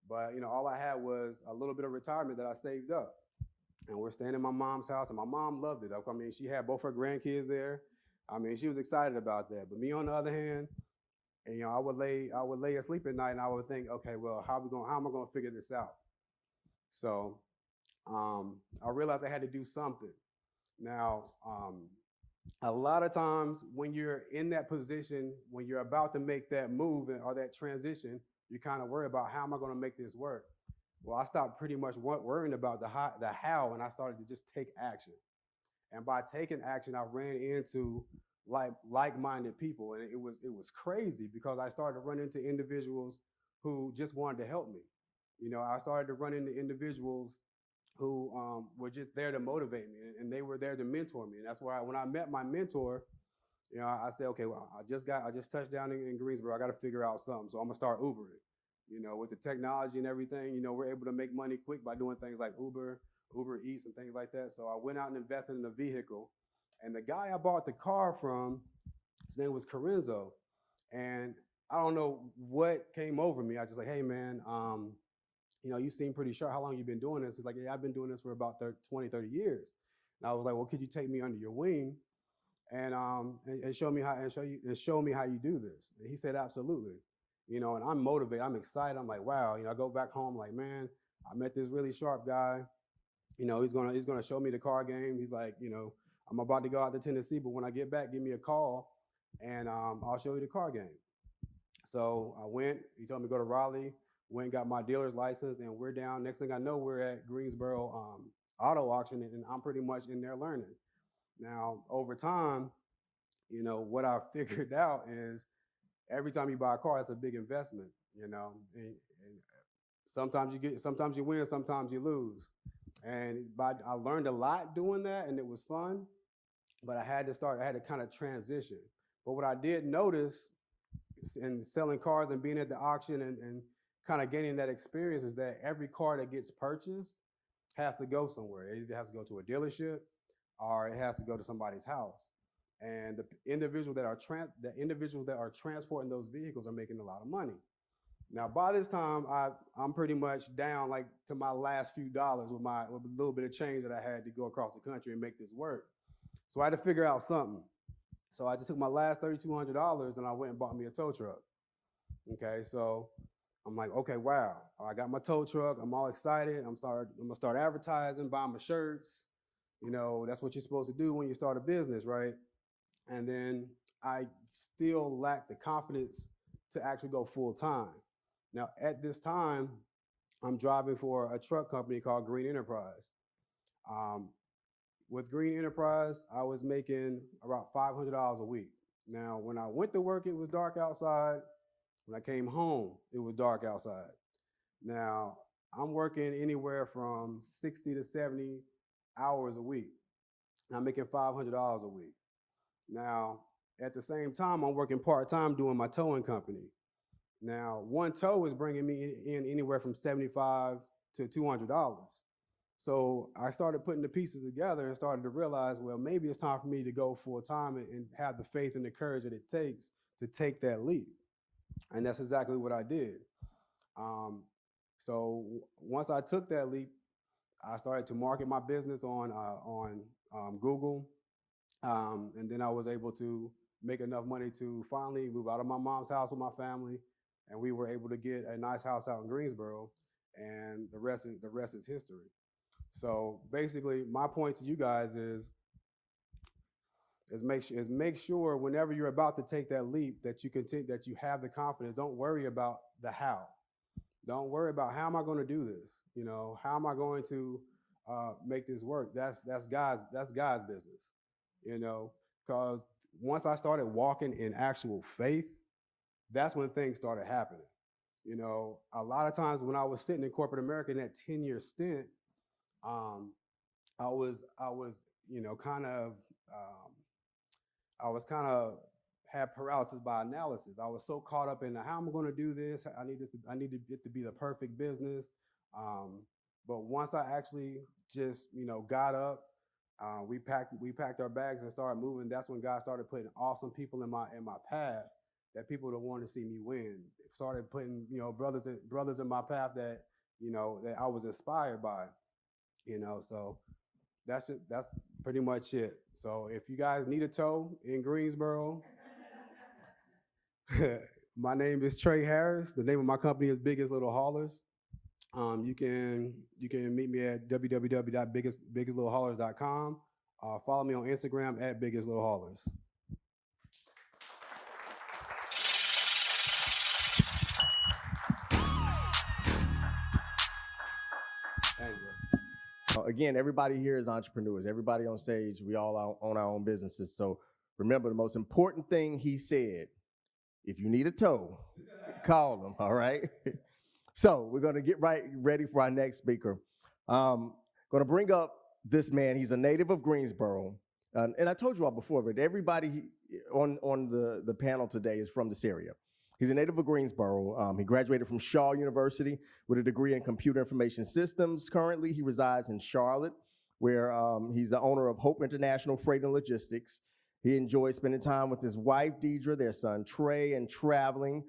but all I had was a little bit of retirement that I saved up. And we're staying in my mom's house, and my mom loved it. I mean, she had both her grandkids there. I mean, she was excited about that. But me, on the other hand, and I would lay asleep at night and I would think, okay, well, how am I gonna figure this out? So I realized I had to do something. Now, a lot of times when you're in that position, when you're about to make that move or that transition, you kind of worry about, how am I going to make this work? Well, I stopped pretty much worrying about the how, and I started to just take action. And by taking action, I ran into like-minded people, and it was crazy, because I started to run into individuals who just wanted to help me. I started to run into individuals who were just there to motivate me, and they were there to mentor me. And that's why when I met my mentor, I said, okay, well, I just touched down in Greensboro. I got to figure out something, so I'm gonna start Ubering. With the technology and everything, we're able to make money quick by doing things like Uber Eats and things like that. So I went out and invested in a vehicle, and the guy I bought the car from, his name was Corenzo, and I don't know what came over me. I just like, hey man, you seem pretty sure. How long you been doing this? He's like, yeah, I've been doing this for about 20, 30 years. And I was like, well, could you take me under your wing and show me how you do this? And he said, absolutely. And I'm motivated. I'm excited. I'm like, wow. I go back home like, man, I met this really sharp guy. he's gonna show me the car game. He's like, I'm about to go out to Tennessee, but when I get back, give me a call, and I'll show you the car game. So I went. He told me to go to Raleigh. Went and got my dealer's license, and we're down. Next thing I know, we're at Greensboro Auto Auction, and I'm pretty much in there learning. Now, over time, what I figured out is every time you buy a car, it's a big investment. And sometimes you win, sometimes you lose. And I learned a lot doing that, and it was fun. But I had to kind of transition. But what I did notice in selling cars and being at the auction and kind of gaining that experience is that every car that gets purchased has to go somewhere. It either has to go to a dealership or it has to go to somebody's house. And the individuals that are transporting those vehicles are making a lot of money. Now, by this time, I'm pretty much down like to my last few dollars with a little bit of change that I had to go across the country and make this work. So I had to figure out something. So I just took my last $3,200 and I went and bought me a tow truck. Okay, so I'm like, okay, wow, I got my tow truck. I'm all excited. I'm gonna start advertising, buying my shirts. That's what you're supposed to do when you start a business, right? And then I still lack the confidence to actually go full time. Now, at this time, I'm driving for a truck company called Green Enterprise. With Green Enterprise, I was making about $500 a week. Now, when I went to work, it was dark outside. When I came home, it was dark outside. Now, I'm working anywhere from 60 to 70 hours a week. And I'm making $500 a week. Now, at the same time, I'm working part-time doing my towing company. Now, one tow is bringing me in anywhere from $75 to $200. So I started putting the pieces together and started to realize, well, maybe it's time for me to go full time and have the faith and the courage that it takes to take that leap. And that's exactly what I did. So once I took that leap, I started to market my business on Google. And then I was able to make enough money to finally move out of my mom's house with my family. And we were able to get a nice house out in Greensboro. And the rest is history. So basically, my point to you guys is make sure whenever you're about to take that leap that you have the confidence. Don't worry about the how. Don't worry about how am I going to do this. How am I going to make this work? That's God's business. Because once I started walking in actual faith, that's when things started happening. A lot of times when I was sitting in corporate America in that 10-year stint, I was kind of had paralysis by analysis. I was so caught up in how am I going to do this? I need it to be the perfect business. But once I actually just got up, we packed our bags and started moving. That's when God started putting awesome people in my path that people that wanted to see me win. Started putting brothers in my path that that I was inspired by. So that's pretty much it. So if you guys need a tow in Greensboro, my name is Trae Harris. The name of my company is Biggest Little Haulers. You can meet me at www.biggestlittlehaulers.com. Follow me on Instagram at Biggest Little Haulers. Thank you. Again, everybody here is entrepreneurs. Everybody on stage, we all own our own businesses. So remember, the most important thing he said, if you need a tow, call him, all right? So we're going to get ready for our next speaker. Going to bring up this man. He's a native of Greensboro. And I told you all before, but everybody on the panel today is from this area. He's a native of Greensboro. He graduated from Shaw University with a degree in computer information systems. Currently, he resides in Charlotte, where he's the owner of Hope International Freight and Logistics. He enjoys spending time with his wife, Deidre, their son, Trae, and traveling.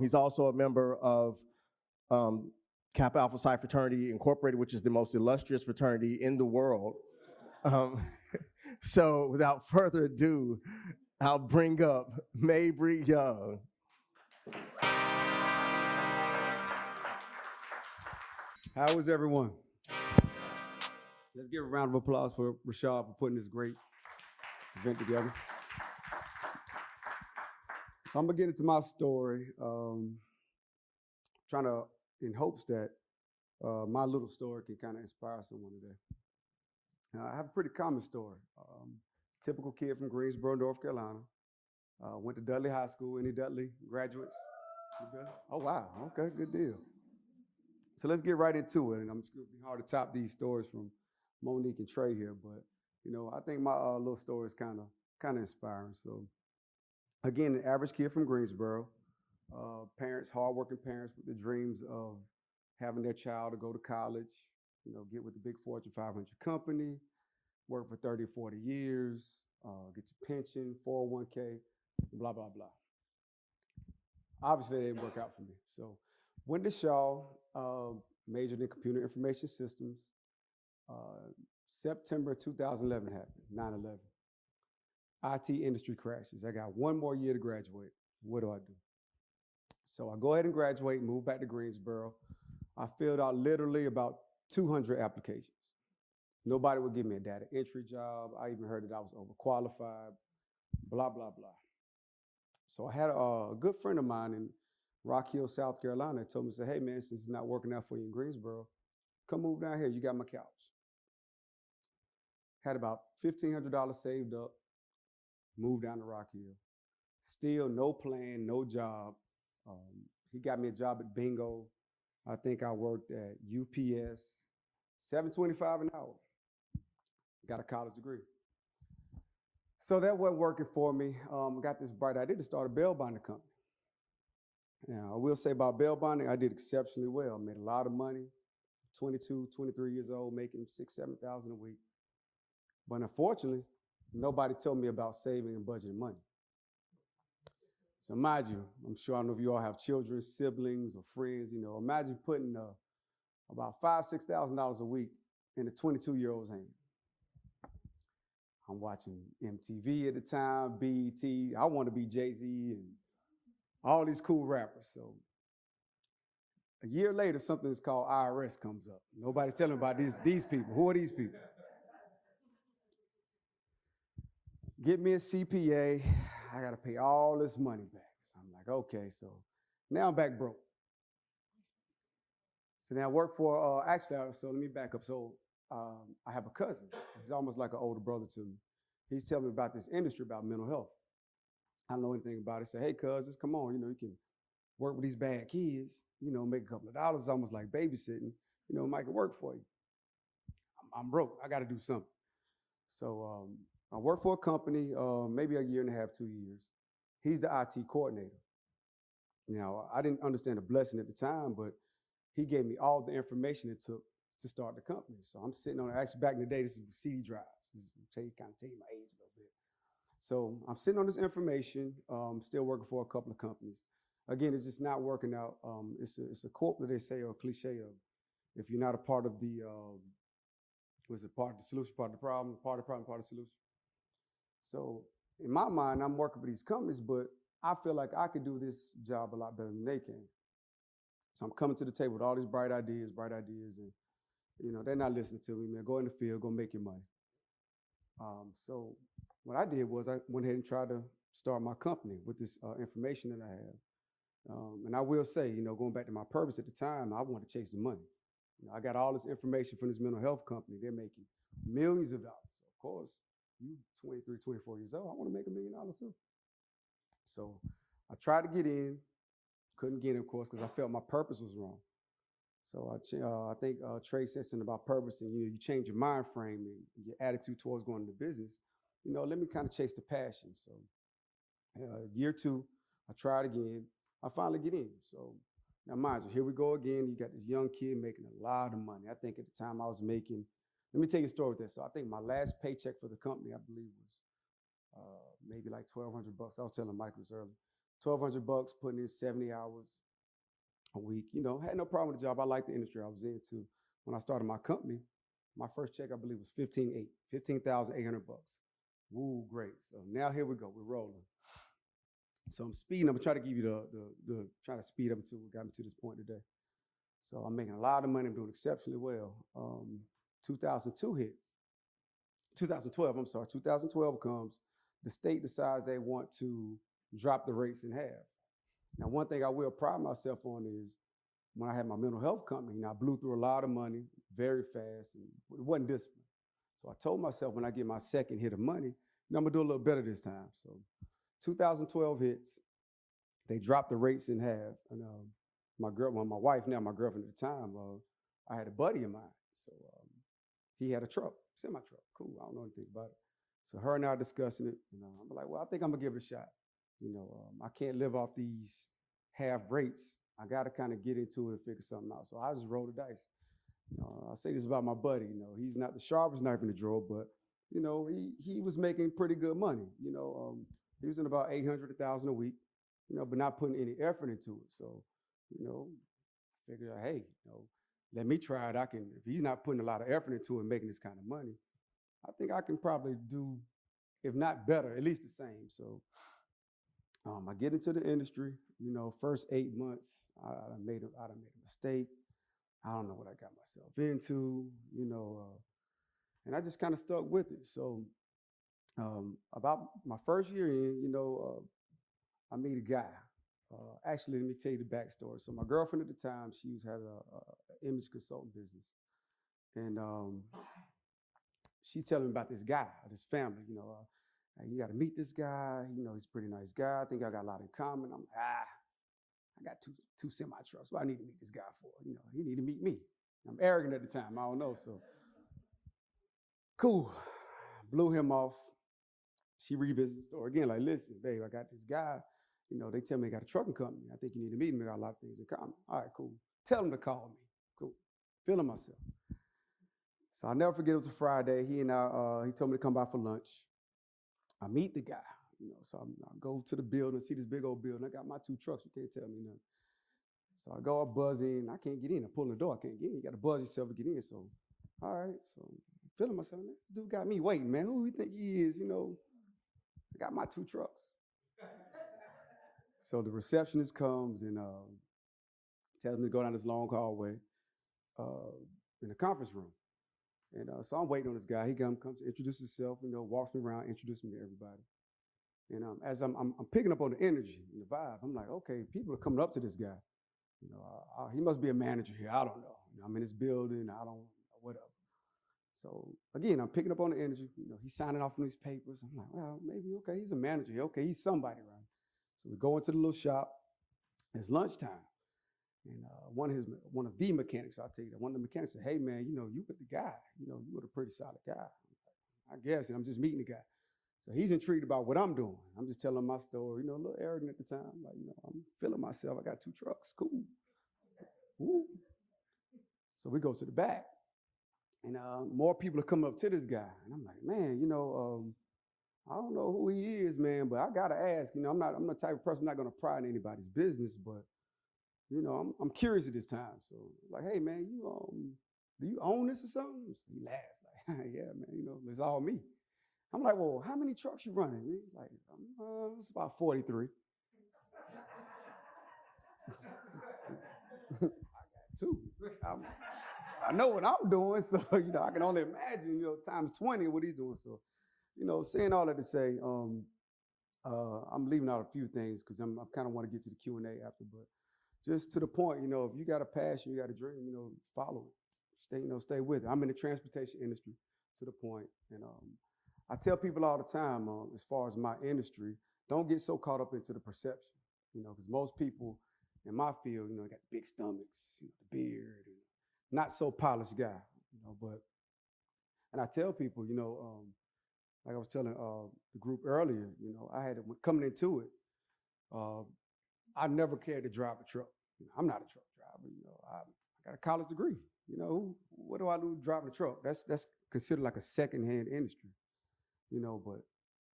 He's also a member of Kappa Alpha Psi Fraternity Incorporated, which is the most illustrious fraternity in the world. So without further ado, I'll bring up Mabry Young. How is everyone? Let's give a round of applause for Rashaad for putting this great event together. So I'm gonna get into my story, trying to, in hopes that my little story can kind of inspire someone today. I have a pretty common story. Typical kid from Greensboro, North Carolina. Went to Dudley High School. Any Dudley graduates? Oh, wow. Okay, good deal. So let's get right into it. And it's going to be hard to top these stories from Monique and Trae here. But, I think my little story is kind of inspiring. So, again, an average kid from Greensboro. Parents, hardworking parents with the dreams of having their child to go to college, get with the big Fortune 500 company, work for 30 or 40 years, get your pension, 401k, blah, blah, blah. Obviously, it didn't work out for me. So went to Shaw, majored in computer information systems. September 2011 happened, 9/11. IT industry crashes. I got one more year to graduate. What do I do? So I go ahead and graduate, move back to Greensboro. I filled out literally about 200 applications. Nobody would give me a data entry job. I even heard that I was overqualified, blah, blah, blah. So I had a good friend of mine in Rock Hill, South Carolina, told me, hey, man, since it's not working out for you in Greensboro, come move down here. You got my couch. Had about $1,500 saved up, moved down to Rock Hill. Still no plan, no job. He got me a job at Bingo. I think I worked at UPS, $7.25 an hour. Got a college degree. So that wasn't working for me. Got this bright idea to start a bail bonding company. Now, I will say about bail bonding, I did exceptionally well. Made a lot of money, 22, 23 years old, making $6,000, $7,000 a week. But unfortunately, nobody told me about saving and budgeting money. So mind you, I'm sure I don't know if you all have children, siblings, or friends. Imagine putting about $5,000, $6,000 a week in a 22-year-old's hand. I'm watching MTV at the time, BET. I want to be Jay-Z and all these cool rappers. So a year later, something that's called IRS comes up. Nobody's telling me about these people. Who are these people? Get me a CPA. I got to pay all this money back. So I'm like, okay, so now I'm back broke. So now I work for, so let me back up. So I have a cousin. He's almost like an older brother to me. He's telling me about this industry, about mental health. I don't know anything about it. Say, hey, cuz, just come on. You can work with these bad kids, make a couple of dollars, almost like babysitting. It might work for you. I'm broke. I got to do something. So I worked for a company, maybe a year and a half, 2 years. He's the IT coordinator. Now, I didn't understand the blessing at the time, but he gave me all the information it took to start the company. So I'm sitting on, actually back in the day, this is CD drives. This is kind of tell you my age a little bit. So I'm sitting on this information, still working for a couple of companies. Again, it's just not working out. It's a quote that they say, or a cliche of, if you're not a part of the, part of the solution, part of the problem, part of the problem, part of the solution. So in my mind, I'm working for these companies, but I feel like I could do this job a lot better than they can. So I'm coming to the table with all these bright ideas, and they're not listening to me, man. Go in the field, go make your money. So what I did was I went ahead and tried to start my company with this information that I have. And I will say, going back to my purpose at the time, I wanted to chase the money. I got all this information from this mental health company. They're making millions of dollars. So of course, you 23, 24 years old, I want to make $1 million too. So I tried to get in, couldn't get in, of course, because I felt my purpose was wrong. So I think Trae said something about purpose, and you change your mind frame and your attitude towards going into business. Let me kind of chase the passion. So year 2, I tried again. I finally get in. So now mind you, here we go again. You got this young kid making a lot of money. I think at the time I was making, let me tell you a story with this. So I think my last paycheck for the company, I believe, was maybe like $1,200. I was telling Mike this earlier. $1,200, putting in 70 hours a week. Had no problem with the job. I liked the industry I was in too. When I started my company, my first check, I believe, was $15,800. Woo, great. So now here we go. We're rolling. So I'm speeding. I'm trying to give you the trying to speed up until we got me to this point today. So I'm making a lot of money. I'm doing exceptionally well. 2002 hits. 2012, I'm sorry, 2012 comes. The state decides they want to drop the rates in half. Now, one thing I will pride myself on is when I had my mental health company, I blew through a lot of money very fast, and it wasn't disciplined. So I told myself when I get my second hit of money, I'm gonna do a little better this time. So 2012 hits, they dropped the rates in half. And my wife now, my girlfriend at the time, I had a buddy of mine. So he had a truck, semi-truck. Cool, I don't know anything about it. So her and I are discussing it. I'm like, well, I think I'm gonna give it a shot. I can't live off these half rates. I got to kind of get into it and figure something out. So I just rolled the dice. I say this about my buddy. He's not the sharpest knife in the drawer, but he was making pretty good money. He was in about $800, $1,000 a week. But not putting any effort into it. So, figured out, hey, let me try it. If he's not putting a lot of effort into it and making this kind of money, I think I can probably do, if not better, at least the same. So I get into the industry, first 8 months, I made a mistake. I don't know what I got myself into, and I just kind of stuck with it. So about my first year in, I meet a guy. Actually, let me tell you the backstory. So my girlfriend at the time, she had an image consulting business. And she's telling me about this guy, this family, you got to meet this guy. He's a pretty nice guy. I think I got a lot in common. I'm like, I got two semi-trucks. What I need to meet this guy for? He need to meet me. I'm arrogant at the time. I don't know. So cool. Blew him off. She revisits the story again. Like, listen, babe, I got this guy. They tell me I got a trucking company. I think you need to meet him. We got a lot of things in common. All right, cool. Tell him to call me. Cool. Feeling myself. So I'll never forget, it was a Friday. He told me to come by for lunch. I meet the guy, so I go to the building, see this big old building. I got my two trucks. You can't tell me nothing. So I go up buzzing. I can't get in. I pull the door. I can't get in. You got to buzz yourself to get in. So, all right. So I'm feeling myself. Man, this dude got me waiting, man. Who do you think he is? I got my two trucks. So the receptionist comes and tells me to go down this long hallway in the conference room. And so I'm waiting on this guy. He comes to introduce himself, walks me around, introduce me to everybody. And as I'm picking up on the energy and the vibe, I'm like, okay, people are coming up to this guy. He must be a manager here. I don't know. I'm in this building. I don't know, whatever. So again, I'm picking up on the energy. He's signing off on these papers. I'm like, well, maybe, okay, he's a manager here. Okay, he's somebody, right? So we go into the little shop. It's lunchtime. And one of the mechanics, I'll tell you that, one of the mechanics said, hey, man, you with the guy. You were a pretty solid guy. I guess, and I'm just meeting the guy. So he's intrigued about what I'm doing. I'm just telling my story, a little arrogant at the time. Like, I'm feeling myself. I got two trucks. Cool. Woo. So we go to the back. And more people are coming up to this guy. And I'm like, man, I don't know who he is, man, but I got to ask. I'm the type of person, I'm not going to pry in anybody's business, but I'm curious at this time. So like, hey man, do you own this or something? So he laughs like, yeah, man, it's all me. I'm like, well, how many trucks you running? He's like, it's about 43. I got two. I know what I'm doing, so I can only imagine, times 20 what he's doing. So, saying all that to say, I'm leaving out a few things because I kind of want to get to the Q&A after, but just to the point, if you got a passion, you got a dream, follow it. Stay with it. I'm in the transportation industry to the point. And I tell people all the time, as far as my industry, don't get so caught up into the perception, because most people in my field, got big stomachs, the beard, and not so polished guy, and I tell people, like I was telling the group earlier, I had coming into it, I never cared to drive a truck. I'm not a truck driver. I got a college degree. What do I do driving a truck? That's considered like a secondhand industry. But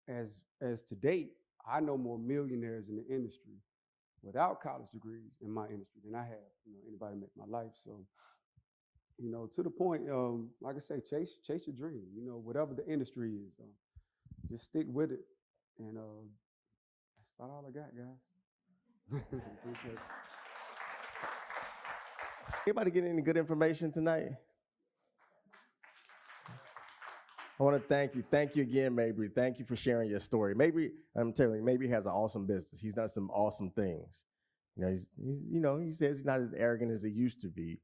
as to date, I know more millionaires in the industry without college degrees in my industry than I have. Anybody make my life. So, to the point, like I say, chase your dream. Whatever the industry is, just stick with it. And that's about all I got, guys. Appreciate it. Anybody get any good information tonight? I want to thank you. Thank you again, Mabry. Thank you for sharing your story. Mabry, I'm telling you, Mabry has an awesome business. He's done some awesome things. He says he's not as arrogant as he used to be,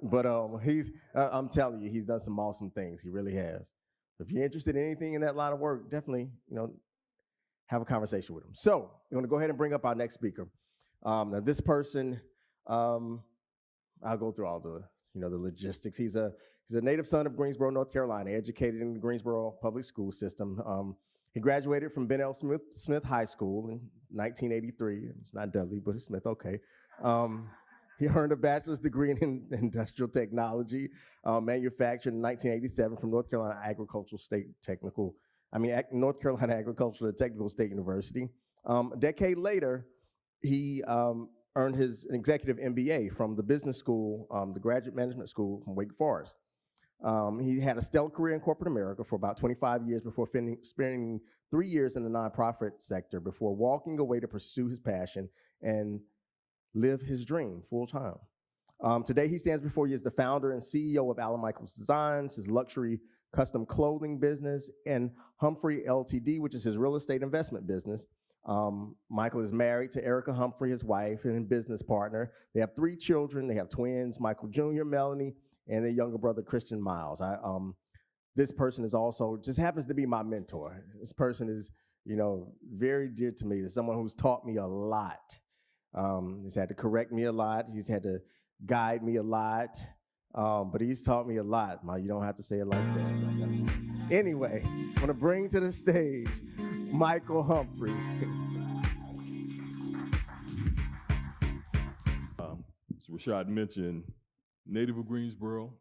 but I'm telling you, he's done some awesome things. He really has. If you're interested in anything in that line of work, definitely, have a conversation with him. So, I'm going to go ahead and bring up our next speaker. Now, this person, I'll go through all the logistics. He's a native son of Greensboro, North Carolina, educated in the Greensboro public school system. He graduated from Ben L. Smith High School in 1983. It's not Dudley, but it's Smith, okay. He earned a bachelor's degree in industrial technology, manufactured in 1987 from North Carolina Agricultural and Technical State University. A decade later, he earned his executive MBA from the business school, the graduate management school from Wake Forest. He had a stellar career in corporate America for about 25 years before spending 3 years in the nonprofit sector before walking away to pursue his passion and live his dream full time. Today, he stands before you as the founder and CEO of Allen Michaels Designs, his luxury custom clothing business, and Humphrey Ltd., which is his real estate investment business. Michael is married to Erica Humphrey, his wife and business partner. They have 3 children. They have twins, Michael Jr., Melanie, and their younger brother, Christian Miles. This person is also, just happens to be my mentor. This person is, very dear to me. It's someone who's taught me a lot. He's had to correct me a lot. He's had to guide me a lot. But he's taught me a lot. You don't have to say it like that. Anyway, I want to bring to the stage Michael Humphrey. As Rashaad mentioned, native of Greensboro,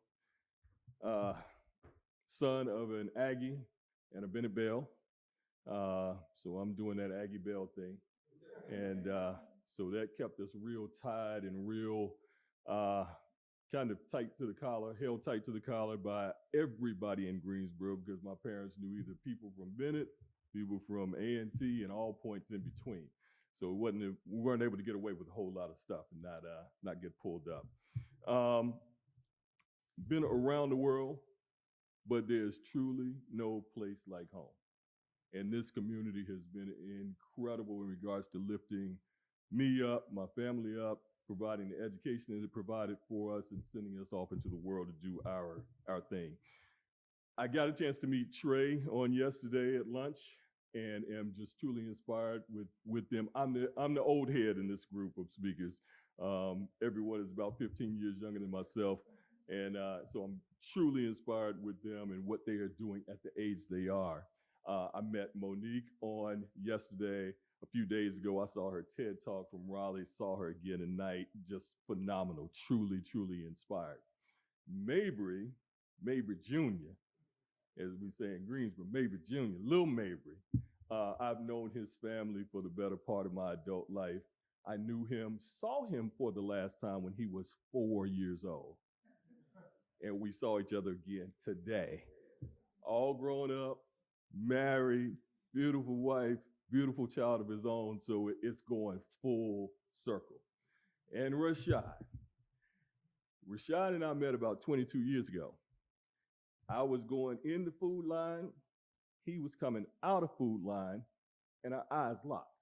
son of an Aggie and a Bennett Bell. So I'm doing that Aggie Bell thing. And so that kept us real tied and real kind of tight to the collar, held tight to the collar by everybody in Greensboro because my parents knew either people from Bennett, people from A&T, and all points in between. So we weren't able to get away with a whole lot of stuff and not get pulled up. Been around the world, but there's truly no place like home. And this community has been incredible in regards to lifting me up, my family up, providing the education that it provided for us, and sending us off into the world to do our thing. I got a chance to meet Trae on yesterday at lunch, and am just truly inspired with them. I'm the old head in this group of speakers. Everyone is about 15 years younger than myself, and so I'm truly inspired with them and what they are doing at the age they are. I met Monique on yesterday. A few days ago, I saw her TED Talk from Raleigh, saw her again tonight, just phenomenal, truly, truly inspired. Mabry Jr., as we say in Greensboro, Mabry Jr., Lil Mabry. I've known his family for the better part of my adult life. I saw him for the last time when he was 4 years old. And we saw each other again today. All grown up, married, beautiful wife, beautiful child of his own, so it's going full circle. And Rashaad and I met about 22 years ago. I was going in the food line, he was coming out of food line, and our eyes locked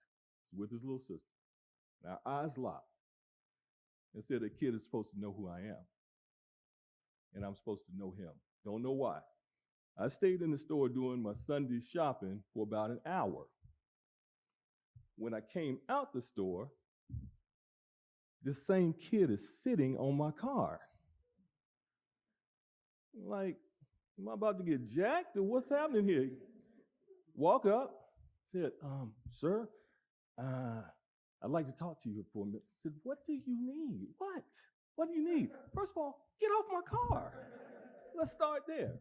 with his little sister. And our eyes locked and said, a kid is supposed to know who I am, and I'm supposed to know him. Don't know why. I stayed in the store doing my Sunday shopping for about an hour. When I came out the store, this same kid is sitting on my car. Like, am I about to get jacked or what's happening here? Walk up, said, sir, I'd like to talk to you for a minute. I said, what do you need? What? What do you need? First of all, get off my car. Let's start there.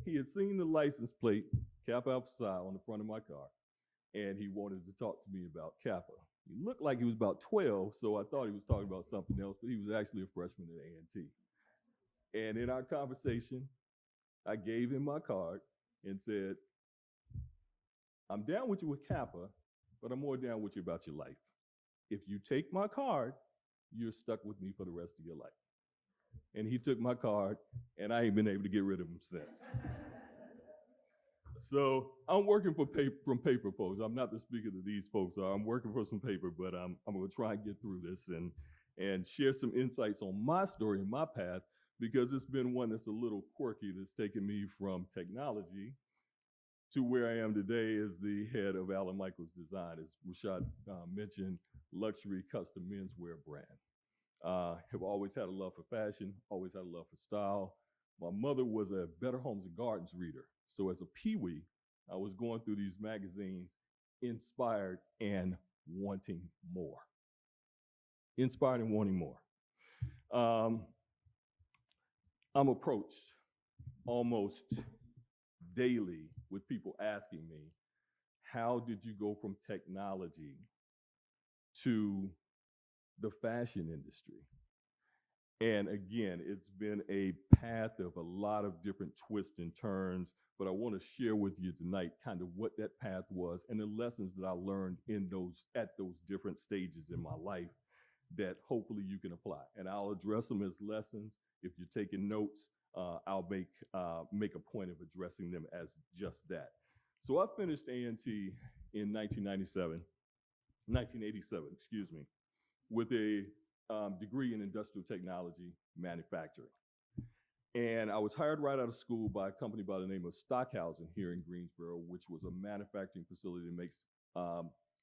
He had seen the license plate, Kappa Alpha Psi, on the front of my car, and he wanted to talk to me about Kappa. He looked like he was about 12, so I thought he was talking about something else, but he was actually a freshman at A&T. And in our conversation, I gave him my card and said, I'm down with you with Kappa, but I'm more down with you about your life. If you take my card, you're stuck with me for the rest of your life. And he took my card, and I ain't been able to get rid of him since. So I'm working for from paper, folks. I'm not the speaker that these folks are. I'm working for some paper, but I'm going to try and get through this and share some insights on my story and my path, because it's been one that's a little quirky, that's taken me from technology to where I am today as the head of Allen Michaels Design, as Rashaad mentioned, luxury custom menswear brand. Have always had a love for fashion, always had a love for style. My mother was a Better Homes and Gardens reader. So as a peewee, I was going through these magazines, inspired and wanting more. Inspired and wanting more. I'm approached almost daily with people asking me, how did you go from technology to the fashion industry? And again, it's been a path of a lot of different twists and turns, but I want to share with you tonight kind of what that path was and the lessons that I learned at those different stages in my life that hopefully you can apply. And I'll address them as lessons. If you're taking notes, I'll make a point of addressing them as just that. So I finished A&T in 1987, with a degree in industrial technology manufacturing. And I was hired right out of school by a company by the name of Stockhausen here in Greensboro, which was a manufacturing facility that makes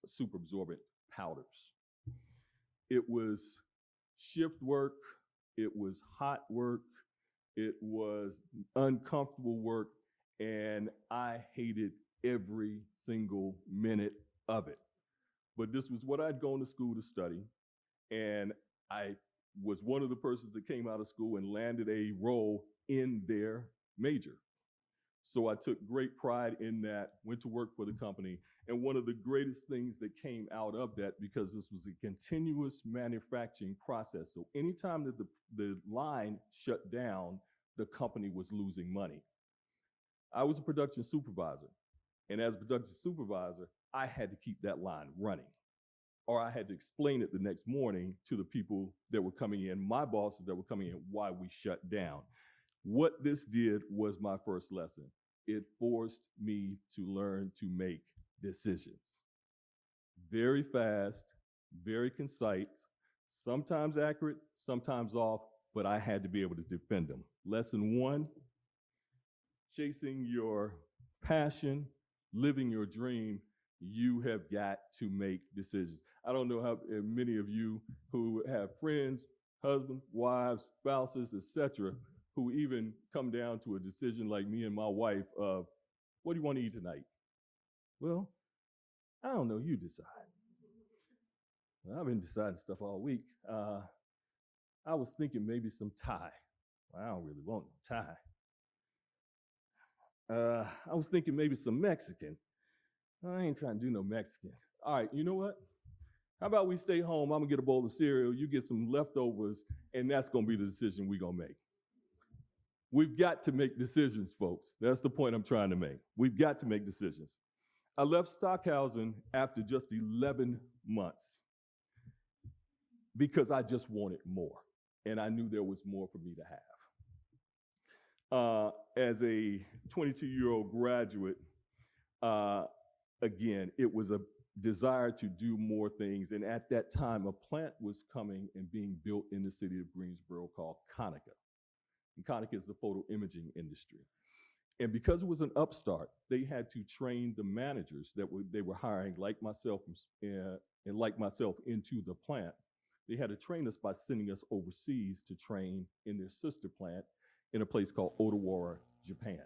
super absorbent powders. It was shift work, it was hot work, it was uncomfortable work, and I hated every single minute of it. But this was what I'd gone to school to study, and I was one of the persons that came out of school and landed a role in their major. So I took great pride in that, went to work for the company. And one of the greatest things that came out of that, because this was a continuous manufacturing process. So anytime that the line shut down, the company was losing money. I was a production supervisor. And as a production supervisor, I had to keep that line running, or I had to explain it the next morning to the people that were coming in, my bosses that were coming in, why we shut down. What this did was my first lesson. It forced me to learn to make decisions. Very fast, very concise, sometimes accurate, sometimes off, but I had to be able to defend them. Lesson one, chasing your passion, living your dream, you have got to make decisions. I don't know how many of you who have friends, husbands, wives, spouses, etc., who even come down to a decision like me and my wife of, what do you want to eat tonight? Well, I don't know, you decide. Well, I've been deciding stuff all week. I was thinking maybe some Thai. Well, I don't really want no Thai. I was thinking maybe some Mexican. I ain't trying to do no Mexican. All right, you know what? How about we stay home? I'm gonna get a bowl of cereal, you get some leftovers, and that's gonna be the decision we're gonna make. We've got to make decisions, folks. That's the point I'm trying to make. We've got to make decisions. I left Stockhausen after just 11 months because I just wanted more, and I knew there was more for me to have. As a 22-year-old graduate, again, it was a desire to do more things, and at that time, a plant was coming and being built in the city of Greensboro called Konica. And Konica is the photo imaging industry. And because it was an upstart, they had to train the managers that they were hiring, like myself into the plant. They had to train us by sending us overseas to train in their sister plant in a place called Odawara, Japan.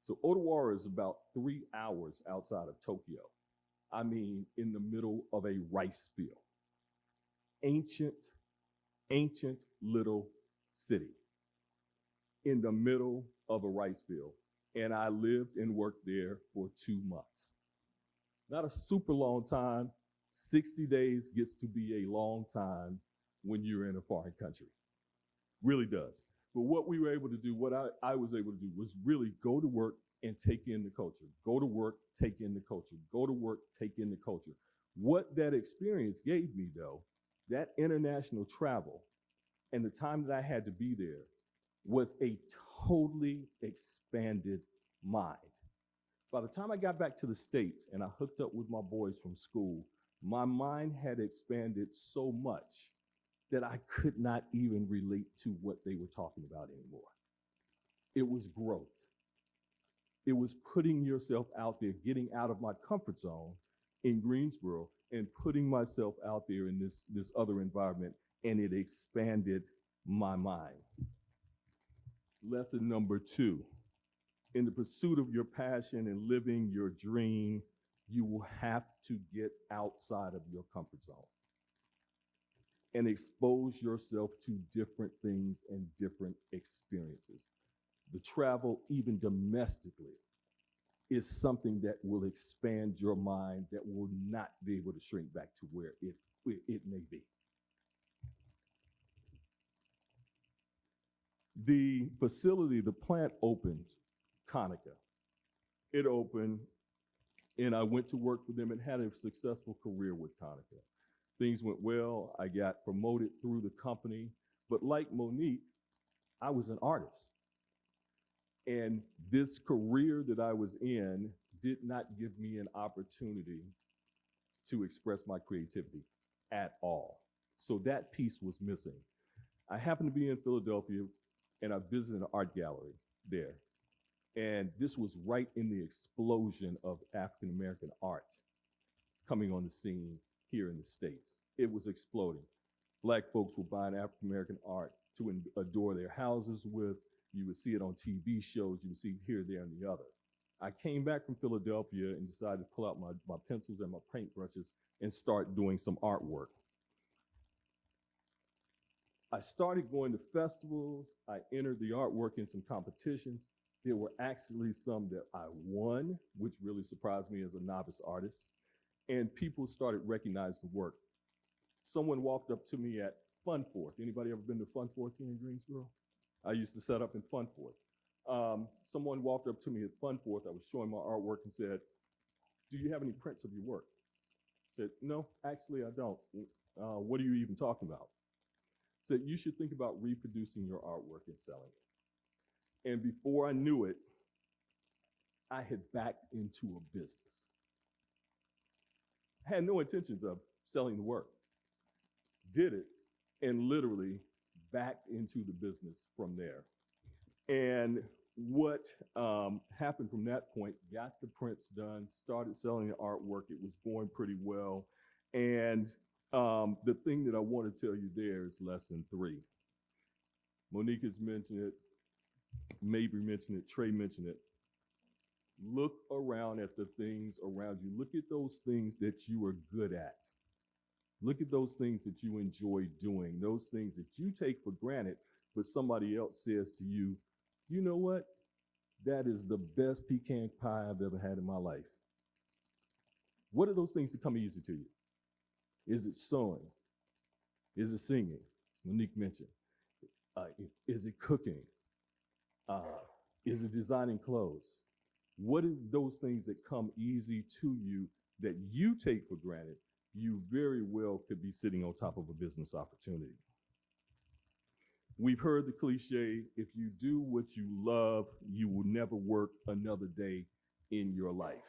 So Odawara is about 3 hours outside of Tokyo. I mean, in the middle of a rice field. Ancient little city in the middle of a rice field. And I lived and worked there for 2 months. Not a super long time. 60 days gets to be a long time when you're in a foreign country. Really does. But what we were able to do, what I was able to do was really go to work and take in the culture. Go to work, take in the culture. Go to work, take in the culture. What that experience gave me, though, that international travel and the time that I had to be there was a totally expanded mind. By the time I got back to the States and I hooked up with my boys from school, my mind had expanded so much that I could not even relate to what they were talking about anymore. It was growth. It was putting yourself out there, getting out of my comfort zone in Greensboro and putting myself out there in this other environment, and it expanded my mind. Lesson number 2, in the pursuit of your passion and living your dream, you will have to get outside of your comfort zone and expose yourself to different things and different experiences. The travel, even domestically, is something that will expand your mind, that will not be able to shrink back to where it may be. The facility, the plant opened, Conica. It opened, and I went to work for them and had a successful career with Conica. Things went well. I got promoted through the company. But like Monique, I was an artist. And this career that I was in did not give me an opportunity to express my creativity at all. So that piece was missing. I happened to be in Philadelphia, and I visited an art gallery there. And this was right in the explosion of African American art coming on the scene here in the States. It was exploding. Black folks were buying African American art to adore their houses with. You would see it on TV shows. You would see it here, there, and the other. I came back from Philadelphia and decided to pull out my pencils and my paintbrushes and start doing some artwork. I started going to festivals. I entered the artwork in some competitions. There were actually some that I won, which really surprised me as a novice artist. And people started recognizing the work. Someone walked up to me at Fun Forth. Anybody ever been to Fun Forth here in Greensboro? I used to set up in Fun Forth. Someone walked up to me at Fun Forth. I was showing my artwork and said, "Do you have any prints of your work?" I said, "No, actually I don't." "What are you even talking about?" I said, "You should think about reproducing your artwork and selling it." And before I knew it, I had backed into a business. I had no intentions of selling the work. Did it, and literally backed into the business from there. And what happened from that point, got the prints done, started selling the artwork. It was going pretty well. And the thing that I want to tell you there is lesson 3. Monique has mentioned it. Mabry mentioned it. Trae mentioned it. Look around at the things around you. Look at those things that you are good at. Look at those things that you enjoy doing, those things that you take for granted, but somebody else says to you, "You know what? That is the best pecan pie I've ever had in my life." What are those things that come easy to you? Is it sewing? Is it singing? As Monique mentioned. Is it cooking? Is it designing clothes? What are those things that come easy to you that you take for granted? You very well could be sitting on top of a business opportunity. We've heard the cliche, if you do what you love, you will never work another day in your life.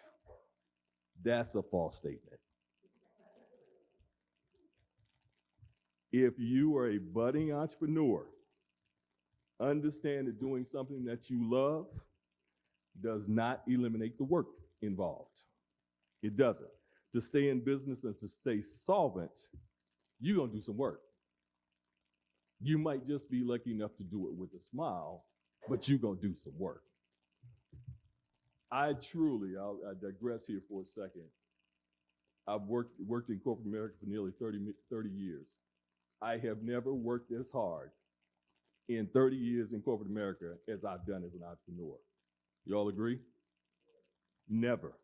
That's a false statement. If you are a budding entrepreneur, understand that doing something that you love does not eliminate the work involved. It doesn't. To stay in business and to stay solvent, you're going to do some work. You might just be lucky enough to do it with a smile, but you're going to do some work. I digress here for a second. I've worked in corporate America for nearly 30 years. I have never worked as hard in 30 years in corporate America as I've done as an entrepreneur. You all agree? Never.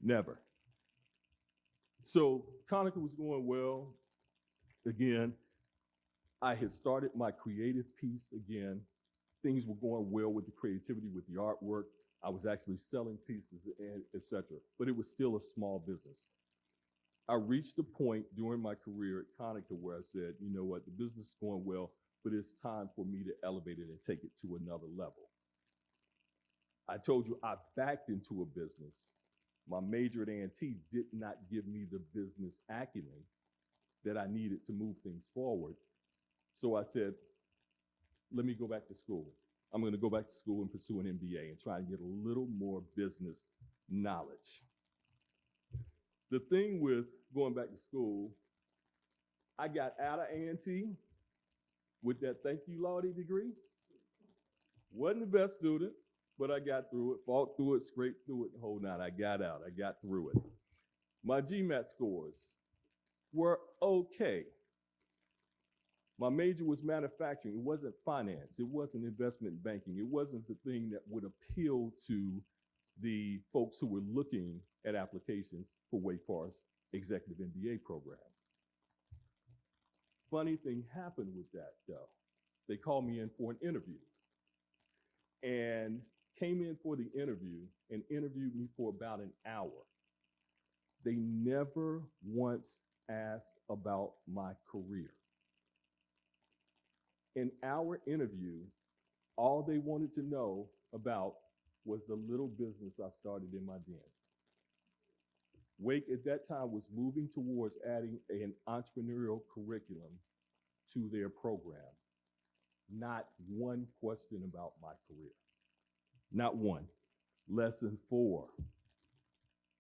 Never. So Conica was going well. Again, I had started my creative piece again. Things were going well with the creativity, with the artwork. I was actually selling pieces, and et cetera, but it was still a small business. I reached a point during my career at Conica where I said, you know what, the business is going well, but it's time for me to elevate it and take it to another level. I told you I backed into a business. My major at A&T did not give me the business acumen that I needed to move things forward. So I said, let me go back to school. I'm going to go back to school and pursue an MBA and try and get a little more business knowledge. The thing with going back to school, I got out of A&T with that thank you, Lordy degree. Wasn't the best student, but I got through it, fought through it, scraped through it, the whole nine. I got out, I got through it. My GMAT scores were okay. My major was manufacturing. It wasn't finance. It wasn't investment banking. It wasn't the thing that would appeal to the folks who were looking at applications for Wake Forest Executive MBA program. Funny thing happened with that, though. They called me in for an interview and came in for the interview and interviewed me for about an hour. They never once asked about my career. In our interview, all they wanted to know about was the little business I started in my den. Wake at that time was moving towards adding an entrepreneurial curriculum to their program. Not one question about my career. Not one. Lesson 4.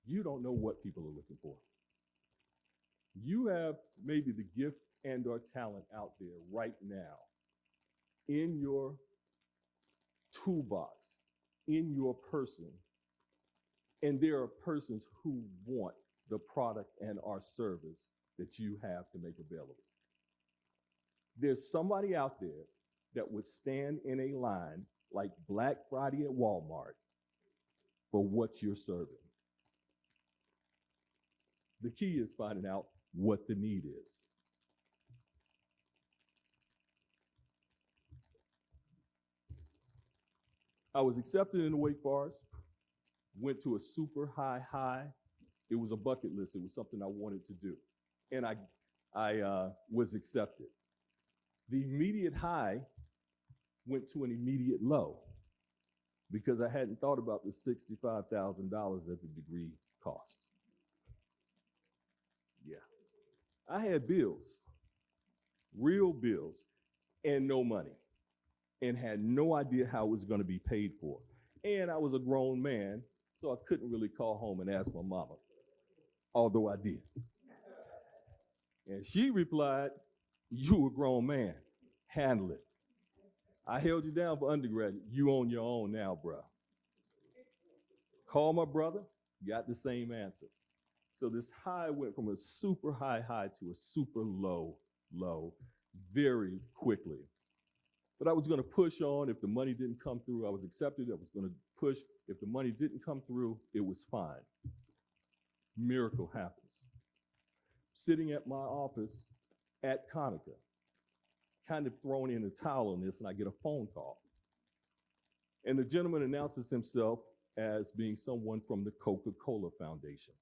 You don't know what people are looking for. You have maybe the gift and or talent out there right now in your toolbox, in your person, and there are persons who want the product and our service that you have to make available. There's somebody out there that would stand in a line like Black Friday at Walmart for what you're serving. The key is finding out what the need is. I was accepted into Wake Forest, went to a super high. It was a bucket list. It was something I wanted to do. And I was accepted. The immediate high went to an immediate low because I hadn't thought about the $65,000 that the degree cost. Yeah. I had bills, real bills, and no money, and had no idea how it was going to be paid for. And I was a grown man, so I couldn't really call home and ask my mama, although I did. And she replied, you a grown man, handle it. I held you down for undergraduate, you on your own now, bruh. Call my brother, got the same answer. So this high went from a super high to a super low very quickly. But I was going to push on. If the money didn't come through, I was accepted. I was going to push. If the money didn't come through, it was fine. Miracle happens. Sitting at my office at Conica, kind of throwing in a towel on this, and I get a phone call. And the gentleman announces himself as being someone from the Coca-Cola Foundation.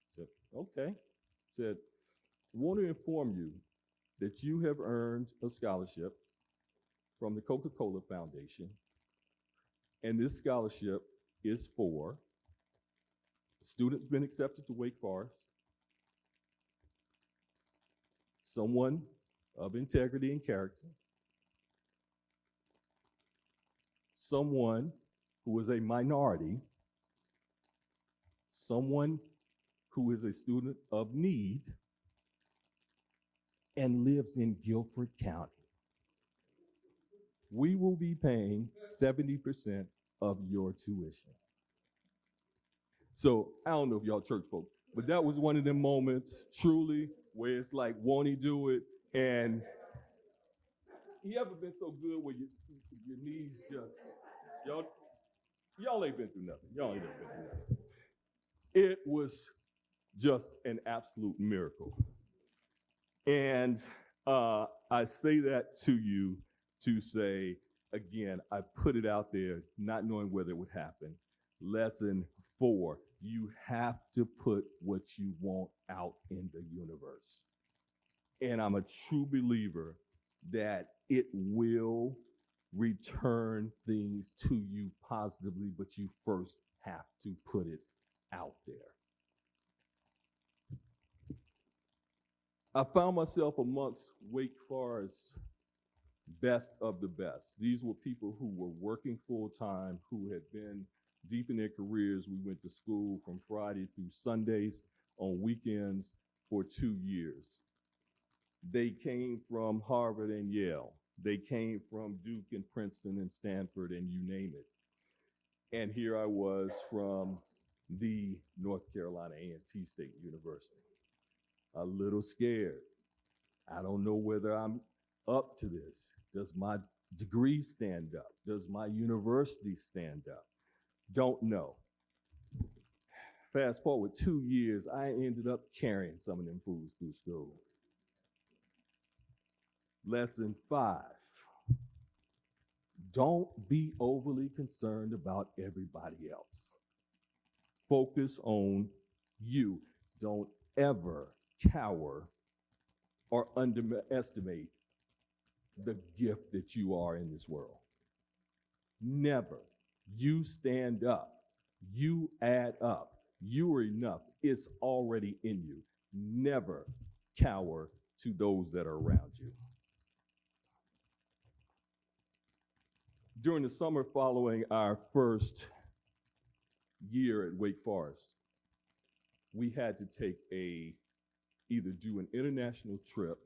I said, okay. Said, I want to inform you that you have earned a scholarship from the Coca-Cola Foundation, and this scholarship is for a student's been accepted to Wake Forest, someone of integrity and character, someone who is a minority, someone who is a student of need, and lives in Guilford County. We will be paying 70% of your tuition. So I don't know if y'all church folk, but that was one of them moments, truly, where it's like, won't he do it? And you ever been so good where your knees just, y'all ain't been through nothing. Y'all ain't never been through nothing. It was just an absolute miracle. And I say that to you to say, again, I put it out there not knowing whether it would happen. Lesson 4, you have to put what you want out in the universe. And I'm a true believer that it will return things to you positively, but you first have to put it out there. I found myself amongst Wake Forest's best of the best. These were people who were working full time, who had been deep in their careers. We went to school from Friday through Sundays, on weekends for 2 years. They came from Harvard and Yale. They came from Duke and Princeton and Stanford and you name it. And here I was from the North Carolina A&T State University. A little scared. I don't know whether I'm up to this. Does my degree stand up? Does my university stand up? Don't know. Fast forward 2 years, I ended up carrying some of them fools through school. Lesson 5. Don't be overly concerned about everybody else. Focus on you. Don't ever cower or underestimate the gift that you are in this world. Never. You stand up. You add up. You are enough. It's already in you. Never cower to those that are around you. During the summer following our first year at Wake Forest, we had to take either do an international trip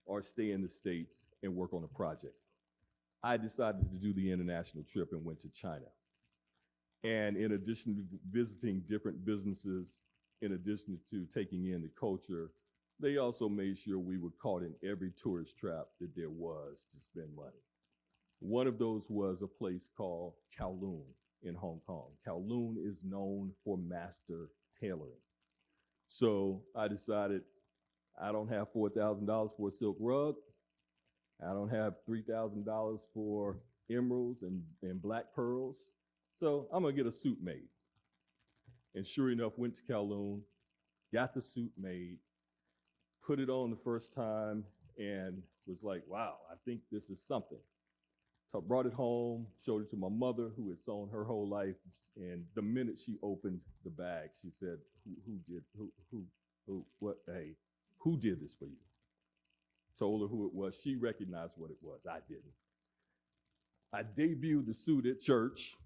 or stay in the States and work on a project. I decided to do the international trip and went to China. And in addition to visiting different businesses, in addition to taking in the culture, they also made sure we were caught in every tourist trap that there was to spend money. One of those was a place called Kowloon in Hong Kong. Kowloon is known for master tailoring. So I decided I don't have $4,000 for a silk rug. I don't have $3,000 for emeralds and black pearls. So I'm gonna get a suit made. And sure enough, went to Kowloon, got the suit made, put it on the first time, and was like, wow, I think this is something. So I brought it home, showed it to my mother, who had sewn her whole life, and the minute she opened the bag, she said, who did this for you? Told her who it was. She recognized what it was. I didn't. I debuted the suit at church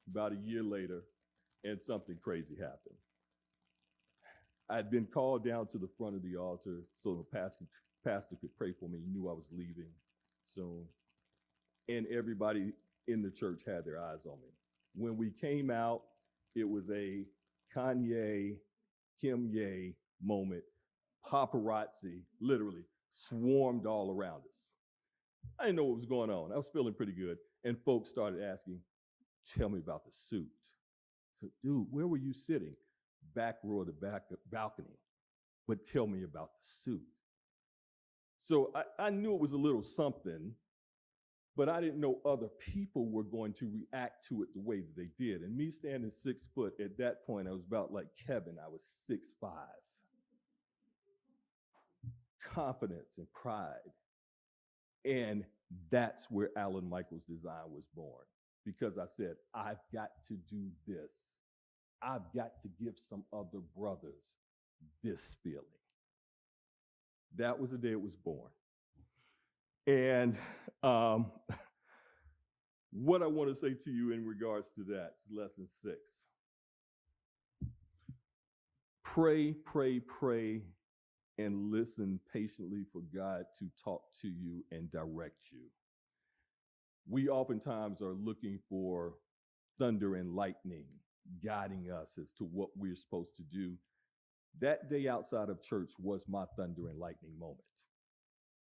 about a year later, and something crazy happened. I'd been called down to the front of the altar so the pastor could pray for me. He knew I was leaving soon. And everybody in the church had their eyes on me. When we came out, it was a Kanye, Kim Ye moment. Paparazzi literally swarmed all around us. I didn't know what was going on. I was feeling pretty good. And folks started asking, tell me about the suit. So, dude, where were you sitting? Back row of the balcony. But tell me about the suit. So I knew it was a little something, but I didn't know other people were going to react to it the way that they did. And me standing 6 foot, at that point, I was about like Kevin. I was 6'5". Confidence and pride. And that's where Alan Michaels' design was born. Because I said, I've got to do this. I've got to give some other brothers this feeling. That was the day it was born. And what I want to say to you in regards to that is lesson 6. Pray, pray, pray, and listen patiently for God to talk to you and direct you. We oftentimes are looking for thunder and lightning guiding us as to what we're supposed to do. That day outside of church was my thunder and lightning moment.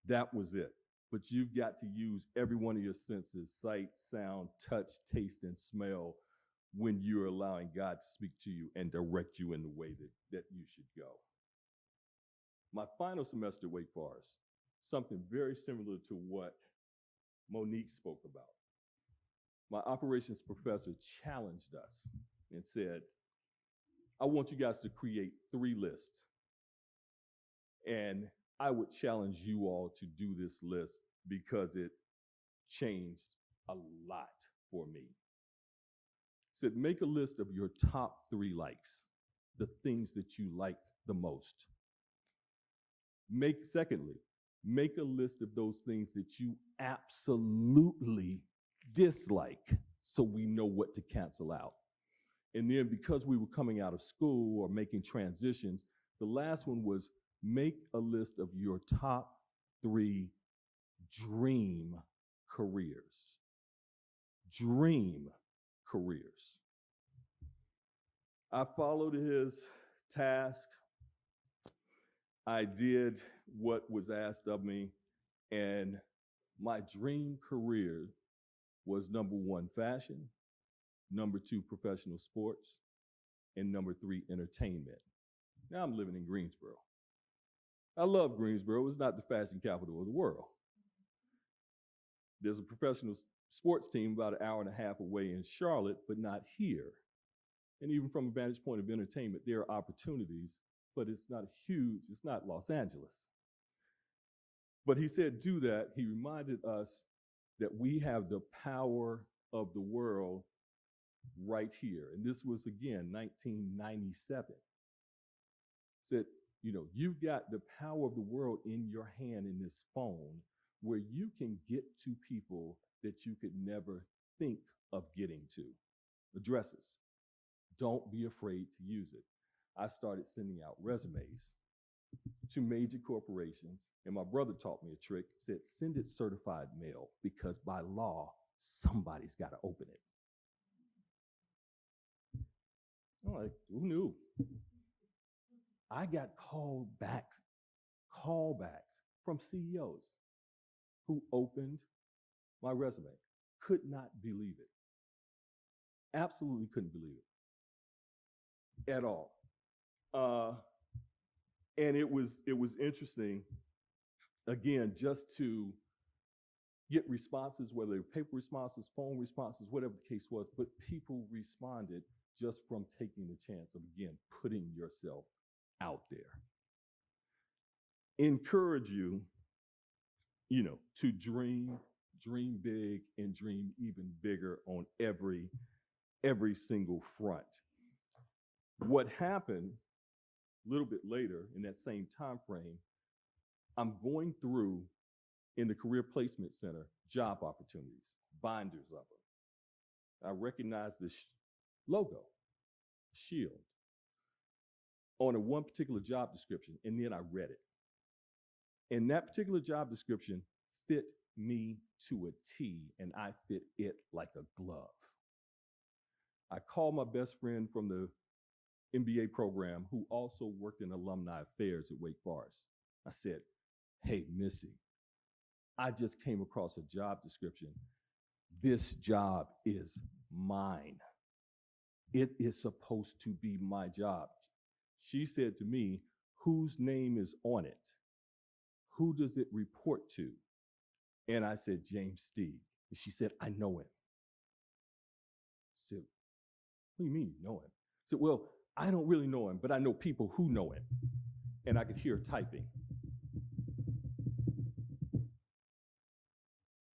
That was it. But you've got to use every one of your senses, sight, sound, touch, taste, and smell when you're allowing God to speak to you and direct you in the way that you should go. My final semester at Wake Forest, something very similar to what Monique spoke about. My operations professor challenged us and said, I want you guys to create 3 lists. And I would challenge you all to do this list because it changed a lot for me. Said, make a list of your top 3 likes, the things that you like the most. Secondly, make a list of those things that you absolutely dislike so we know what to cancel out. And then because we were coming out of school or making transitions, the last one was make a list of your top 3 dream careers. Dream careers. I followed his task. I did what was asked of me, and my dream career was number 1, fashion, number 2, professional sports, and number 3, entertainment. Now I'm living in Greensboro. I love Greensboro. It's not the fashion capital of the world. There's a professional sports team about an hour and a half away in Charlotte, but not here. And even from a vantage point of entertainment, there are opportunities, but it's not huge. It's not Los Angeles. But he said, do that. He reminded us that we have the power of the world right here. And this was, again, 1997. Said, you've got the power of the world in your hand in this phone where you can get to people that you could never think of getting to. Addresses. Don't be afraid to use it. I started sending out resumes to major corporations, and my brother taught me a trick, said send it certified mail because by law, somebody's got to open it. I'm like, who knew? I got callbacks from CEOs who opened my resume. Could not believe it. Absolutely couldn't believe it at all. And it was interesting, again, just to get responses, whether they were paper responses, phone responses, whatever the case was, but people responded just from taking the chance of, again, putting yourself out there. Encourage you, to dream big, and dream even bigger on every single front. What happened a little bit later in that same time frame, I'm going through in the Career Placement Center job opportunities, binders of them. I recognize this logo, shield, on one particular job description, and then I read it. And that particular job description fit me to a T, and I fit it like a glove. I called my best friend from the MBA program who also worked in alumni affairs at Wake Forest. I said, hey, Missy, I just came across a job description. This job is mine. It is supposed to be my job. She said to me, whose name is on it? Who does it report to? And I said, James Steig. And she said, I know him. I said, what do you mean you know him? I said, well, I don't really know him, but I know people who know him. And I could hear her typing.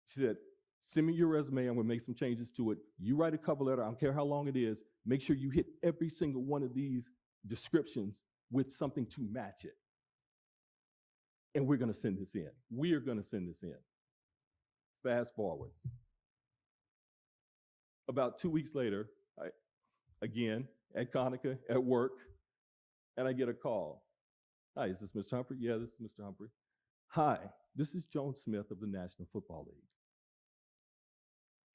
She said, send me your resume. I'm going to make some changes to it. You write a cover letter. I don't care how long it is. Make sure you hit every single one of these descriptions with something to match it. And we're going to send this in. We are going to send this in. Fast forward. About 2 weeks later, again, at Conica, at work, and I get a call. Hi, is this Mr. Humphrey? Yeah, this is Mr. Humphrey. Hi, this is Joan Smith of the National Football League.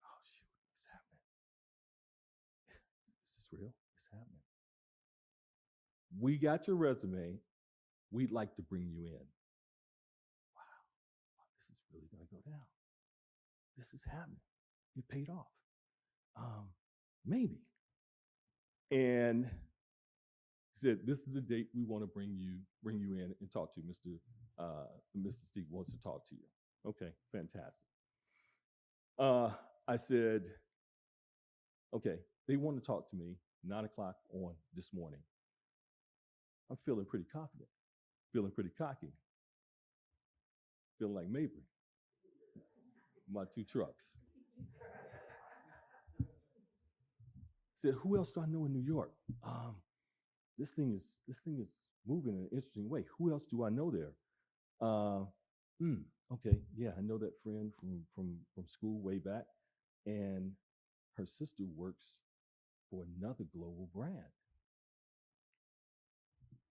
Oh, shoot, it's happening. Is this real? It's happening. We got your resume. We'd like to bring you in. Wow, this is really going to go down. This is happening. It paid off. Maybe. And he said, this is the date we want to bring you in and talk to you. Mr. Steig wants to talk to you. Okay, fantastic. I said, okay, they want to talk to me 9 o'clock on this morning. I'm feeling pretty confident, feeling pretty cocky, feeling like Mabry. my 2 trucks. Said, who else do I know in New York? This thing is moving in an interesting way. Who else do I know there? Okay, yeah, I know that friend from school way back, and her sister works for another global brand.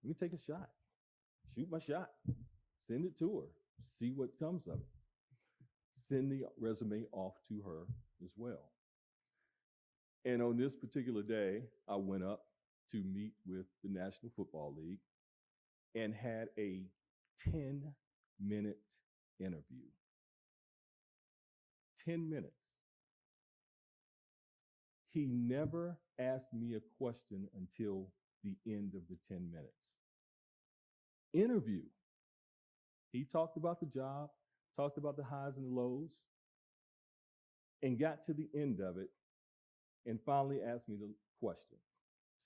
Let me take a shot. Shoot my shot. Send it to her. See what comes of it. Send the resume off to her as well. And on this particular day, I went up to meet with the National Football League and had a 10-minute interview. 10 minutes. He never asked me a question until the end of the 10 minutes. Interview. He talked about the job, talked about the highs and the lows, and got to the end of it and finally asked me the question.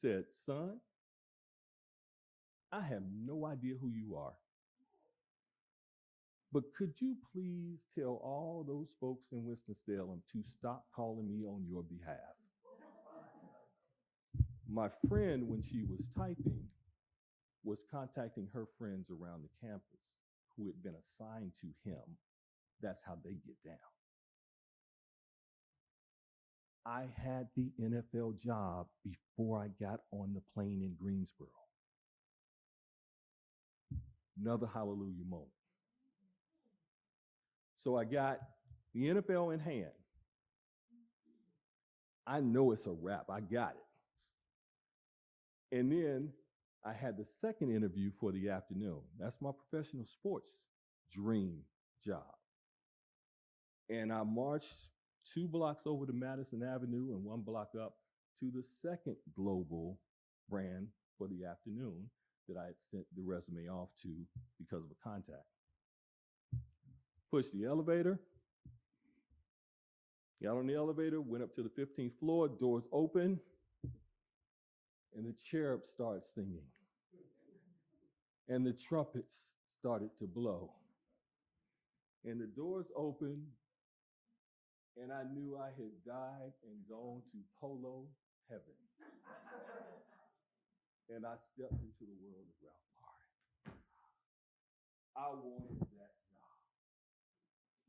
Said, son, I have no idea who you are, but could you please tell all those folks in Winston-Salem to stop calling me on your behalf? My friend, when she was typing, was contacting her friends around the campus who had been assigned to him. That's how they get down. I had the NFL job before I got on the plane in Greensboro. Another hallelujah moment. So I got the NFL in hand. I know it's a wrap. I got it. And then I had the second interview for the afternoon. That's my professional sports dream job. And I marched 2 blocks over to Madison Avenue and 1 block up to the second global brand for the afternoon that I had sent the resume off to because of a contact. Pushed the elevator, got on the elevator, went up to the 15th floor, doors open, and the cherub started singing. And the trumpets started to blow. And the doors opened, and I knew I had died and gone to polo heaven. And I stepped into the world of Ralph Lauren. I wanted that job.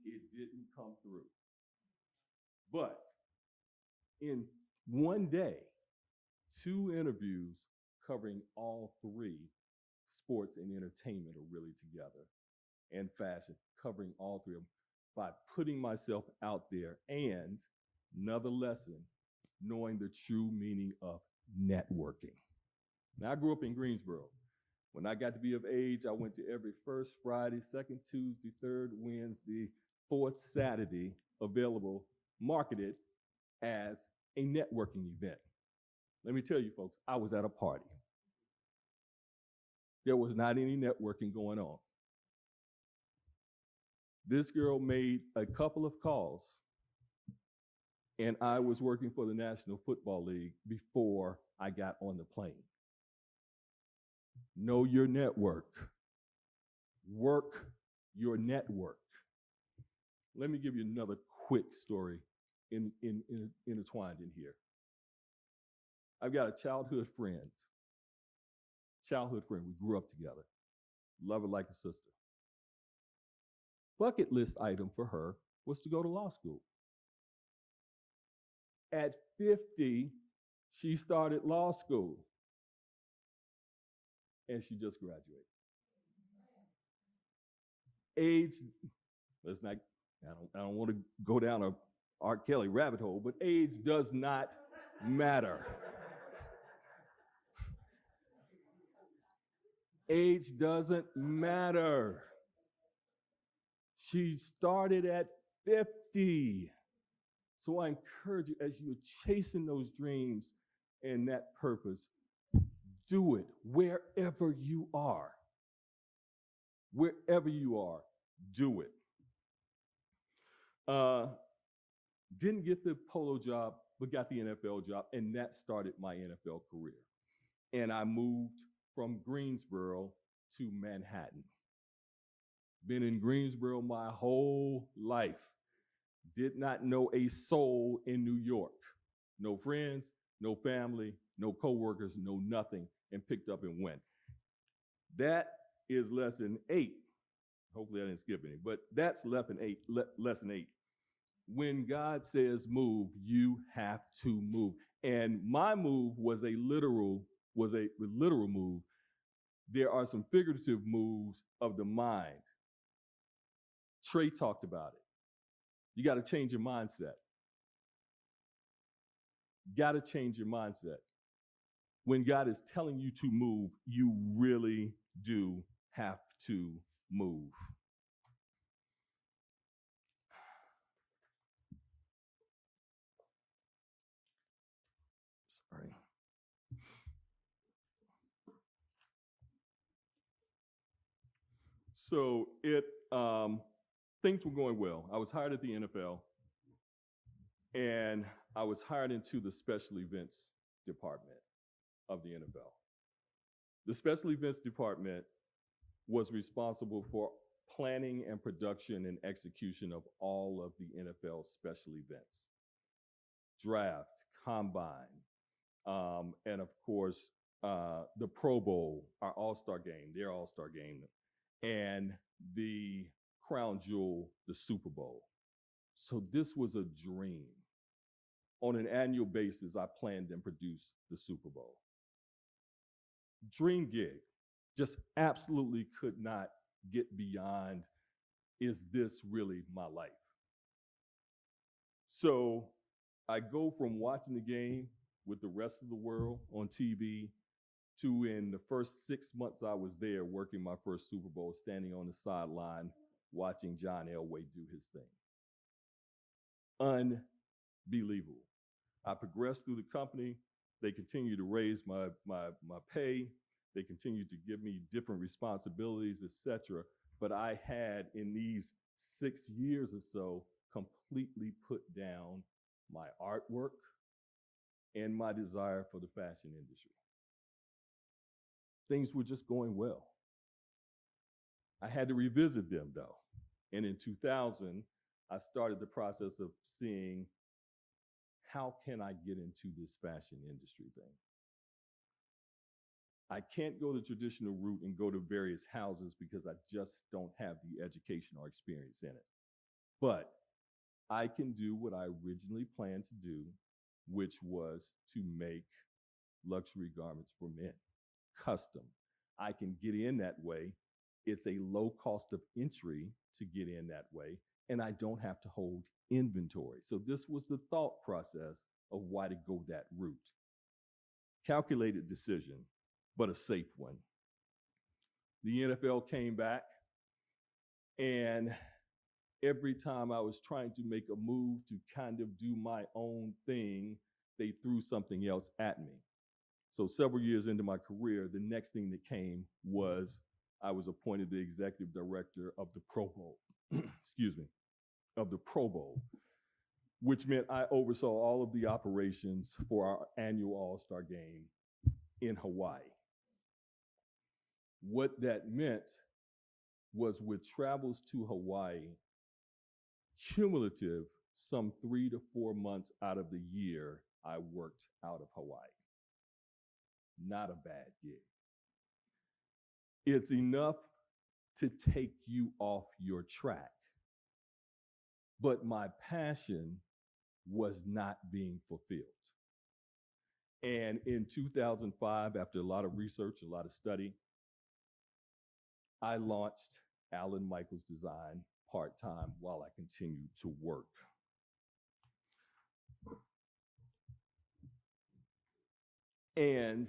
It didn't come through. But in one day, 2 interviews covering all 3, sports and entertainment are really together, and fashion, covering all 3 of them, by putting myself out there. And another lesson, knowing the true meaning of networking. Now, I grew up in Greensboro. When I got to be of age, I went to every first Friday, second Tuesday, third Wednesday, fourth Saturday available, marketed as a networking event. Let me tell you, folks, I was at a party. There was not any networking going on. This girl made a couple of calls, and I was working for the National Football League before I got on the plane. Know your network. Work your network. Let me give you another quick story intertwined in here. I've got a childhood friend. We grew up together. Love her like a sister. Bucket list item for her was to go to law school. At 50, she started law school. And she just graduated. Age, I don't want to go down a R. Kelly rabbit hole, but age does not matter. Age doesn't matter. She started at 50. So I encourage you, as you're chasing those dreams and that purpose, do it wherever you are. Wherever you are, do it. Didn't get the polo job, but got the NFL job, and that started my NFL career. And I moved from Greensboro to Manhattan. Been in Greensboro my whole life. Did not know a soul in New York. No friends, no family, no coworkers, no nothing, and picked up and went. That is lesson 8. Hopefully I didn't skip any, but that's lesson 8. Lesson 8. When God says move, you have to move. And my move was a literal move. There are some figurative moves of the mind. Trae talked about it. You got to change your mindset. Got to change your mindset. When God is telling you to move, you really do have to move. Sorry. So things were going well. I was hired at the NFL, and I was hired into the special events department of the NFL. The special events department was responsible for planning and production and execution of all of the NFL special events. Draft, combine, and of course, the Pro Bowl, our All-Star game, their All-Star game, and the crown jewel, the Super Bowl. So this was a dream. On an annual basis, I planned and produced the Super Bowl. Dream gig. Just absolutely could not get beyond, is this really my life? So I go from watching the game with the rest of the world on TV to, in the first 6 months I was there working my first Super Bowl, standing on the sideline watching John Elway do his thing. Unbelievable. I progressed through the company. They continued to raise my pay. They continued to give me different responsibilities, etc. But I had, in these 6 years or so, completely put down my artwork and my desire for the fashion industry. Things were just going well. I had to revisit them, though. And in 2000, I started the process of seeing, how can I get into this fashion industry thing? I can't go the traditional route and go to various houses because I just don't have the education or experience in it. But I can do what I originally planned to do, which was to make luxury garments for men, custom. I can get in that way. It's a low cost of entry to get in that way, and I don't have to hold inventory. So this was the thought process of why to go that route. Calculated decision, but a safe one. The NFL came back, and every time I was trying to make a move to kind of do my own thing, they threw something else at me. So several years into my career, the next thing that came was I was appointed the executive director of the Pro Bowl, of the Pro Bowl, which meant I oversaw all of the operations for our annual All-Star game in Hawaii. What that meant was, with travels to Hawaii, cumulative, some 3 to 4 months out of the year, I worked out of Hawaii. Not a bad gig. It's enough to take you off your track. But my passion was not being fulfilled. And in 2005, after a lot of research, a lot of study, I launched Allen Michaels Design part-time while I continued to work. And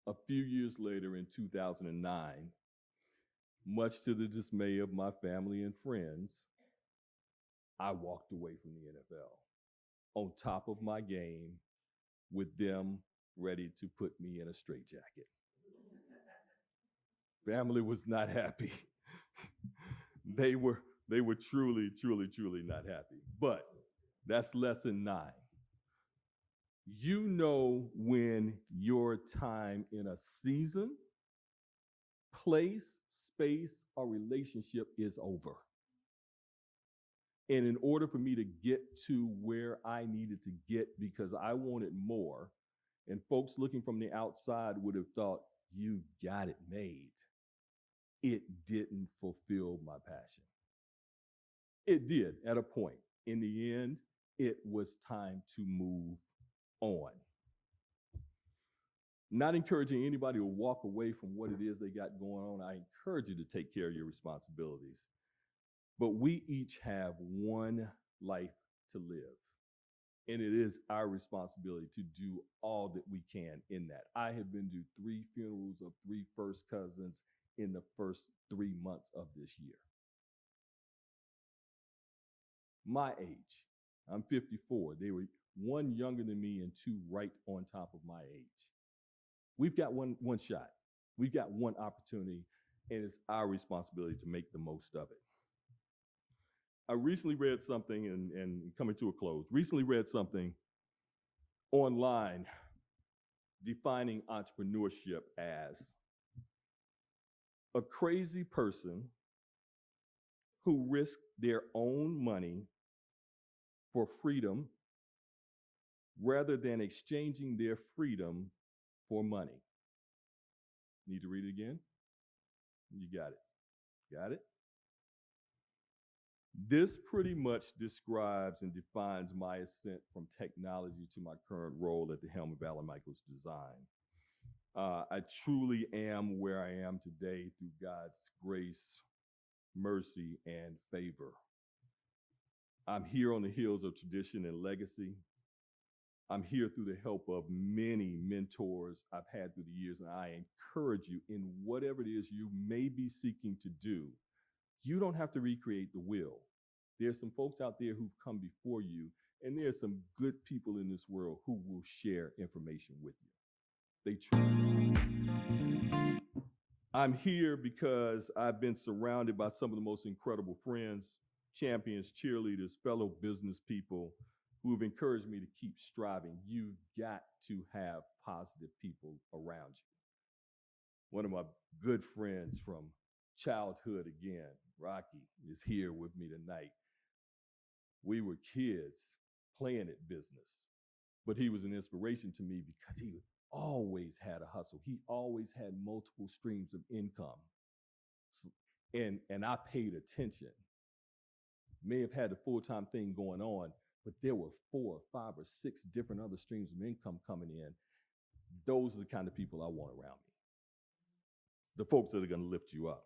a few years later, in 2009, much to the dismay of my family and friends, I walked away from the NFL on top of my game, with them ready to put me in a straitjacket. Family was not happy. They were truly, truly, truly not happy. But that's lesson 9. You know when your time in a season, place, space, or relationship is over. And in order for me to get to where I needed to get because I wanted more, and folks looking from the outside would have thought, you got it made, it didn't fulfill my passion. It did at a point. In the end, it was time to move on. Not encouraging anybody to walk away from what it is they got going on. I encourage you to take care of your responsibilities. But we each have one life to live. And it is our responsibility to do all that we can in that. I have been to 3 funerals of 3 first cousins in the first 3 months of this year. My age, I'm 54. They were 1 younger than me and 2 right on top of my age. We've got one shot. We've got one opportunity, and it's our responsibility to make the most of it. I recently read something, and coming to a close, recently read something online defining entrepreneurship as a crazy person who risked their own money for freedom rather than exchanging their freedom for money. Need to read it again? You got it. Got it? This pretty much describes and defines my ascent from technology to my current role at the helm of Allen Michaels Design. I truly am where I am today through God's grace, mercy, and favor. I'm here on the heels of tradition and legacy. I'm here through the help of many mentors I've had through the years, and I encourage you in whatever it is you may be seeking to do. You don't have to recreate the wheel. There's some folks out there who've come before you, and there's some good people in this world who will share information with you. They truly. I'm here because I've been surrounded by some of the most incredible friends, champions, cheerleaders, fellow business people who have encouraged me to keep striving. You've got to have positive people around you. One of my good friends from childhood again, Rocky, is here with me tonight. We were kids playing at business, but he was an inspiration to me because he always had a hustle. He always had multiple streams of income. And I paid attention. May have had the full-time thing going on, but there were 4 or 5 or 6 different other streams of income coming in. Those are the kind of people I want around me. The folks that are going to lift you up.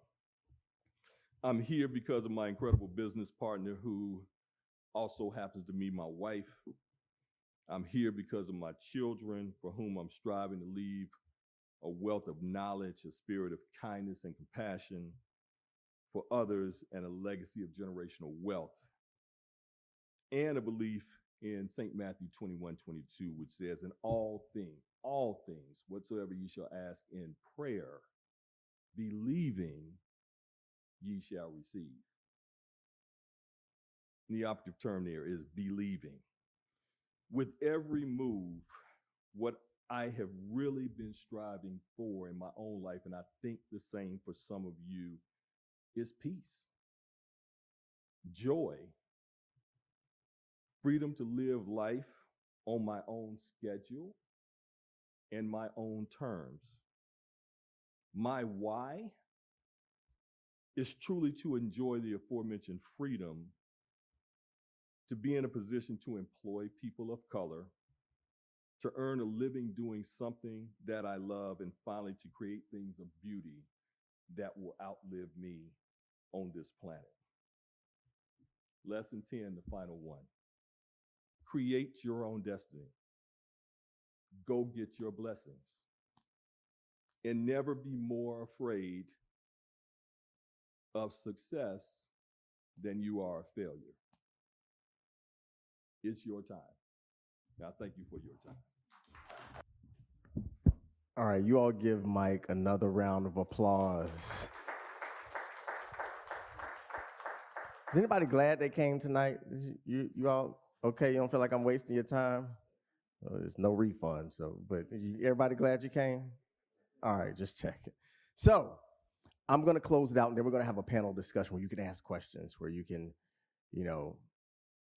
I'm here because of my incredible business partner who also happens to be my wife. I'm here because of my children for whom I'm striving to leave a wealth of knowledge, a spirit of kindness and compassion for others, and a legacy of generational wealth. And a belief in St. Matthew 21:22, which says, in all things, whatsoever ye shall ask in prayer, believing ye shall receive. And the operative term there is believing. With every move, what I have really been striving for in my own life, and I think the same for some of you, is peace, joy, freedom to live life on my own schedule and my own terms. My why is truly to enjoy the aforementioned freedom to be in a position to employ people of color, to earn a living doing something that I love, and finally to create things of beauty that will outlive me on this planet. Lesson 10, the final one. Create your own destiny. Go get your blessings. And never be more afraid of success than you are of failure. It's your time. Now, thank you for your time. All right, you all give Mike another round of applause. Is anybody glad they came tonight? You all okay? You don't feel like I'm wasting your time? There's no refund, but everybody glad you came? All right, just checking. So I'm going to close it out, and then we're going to have a panel discussion where you can ask questions, where you can,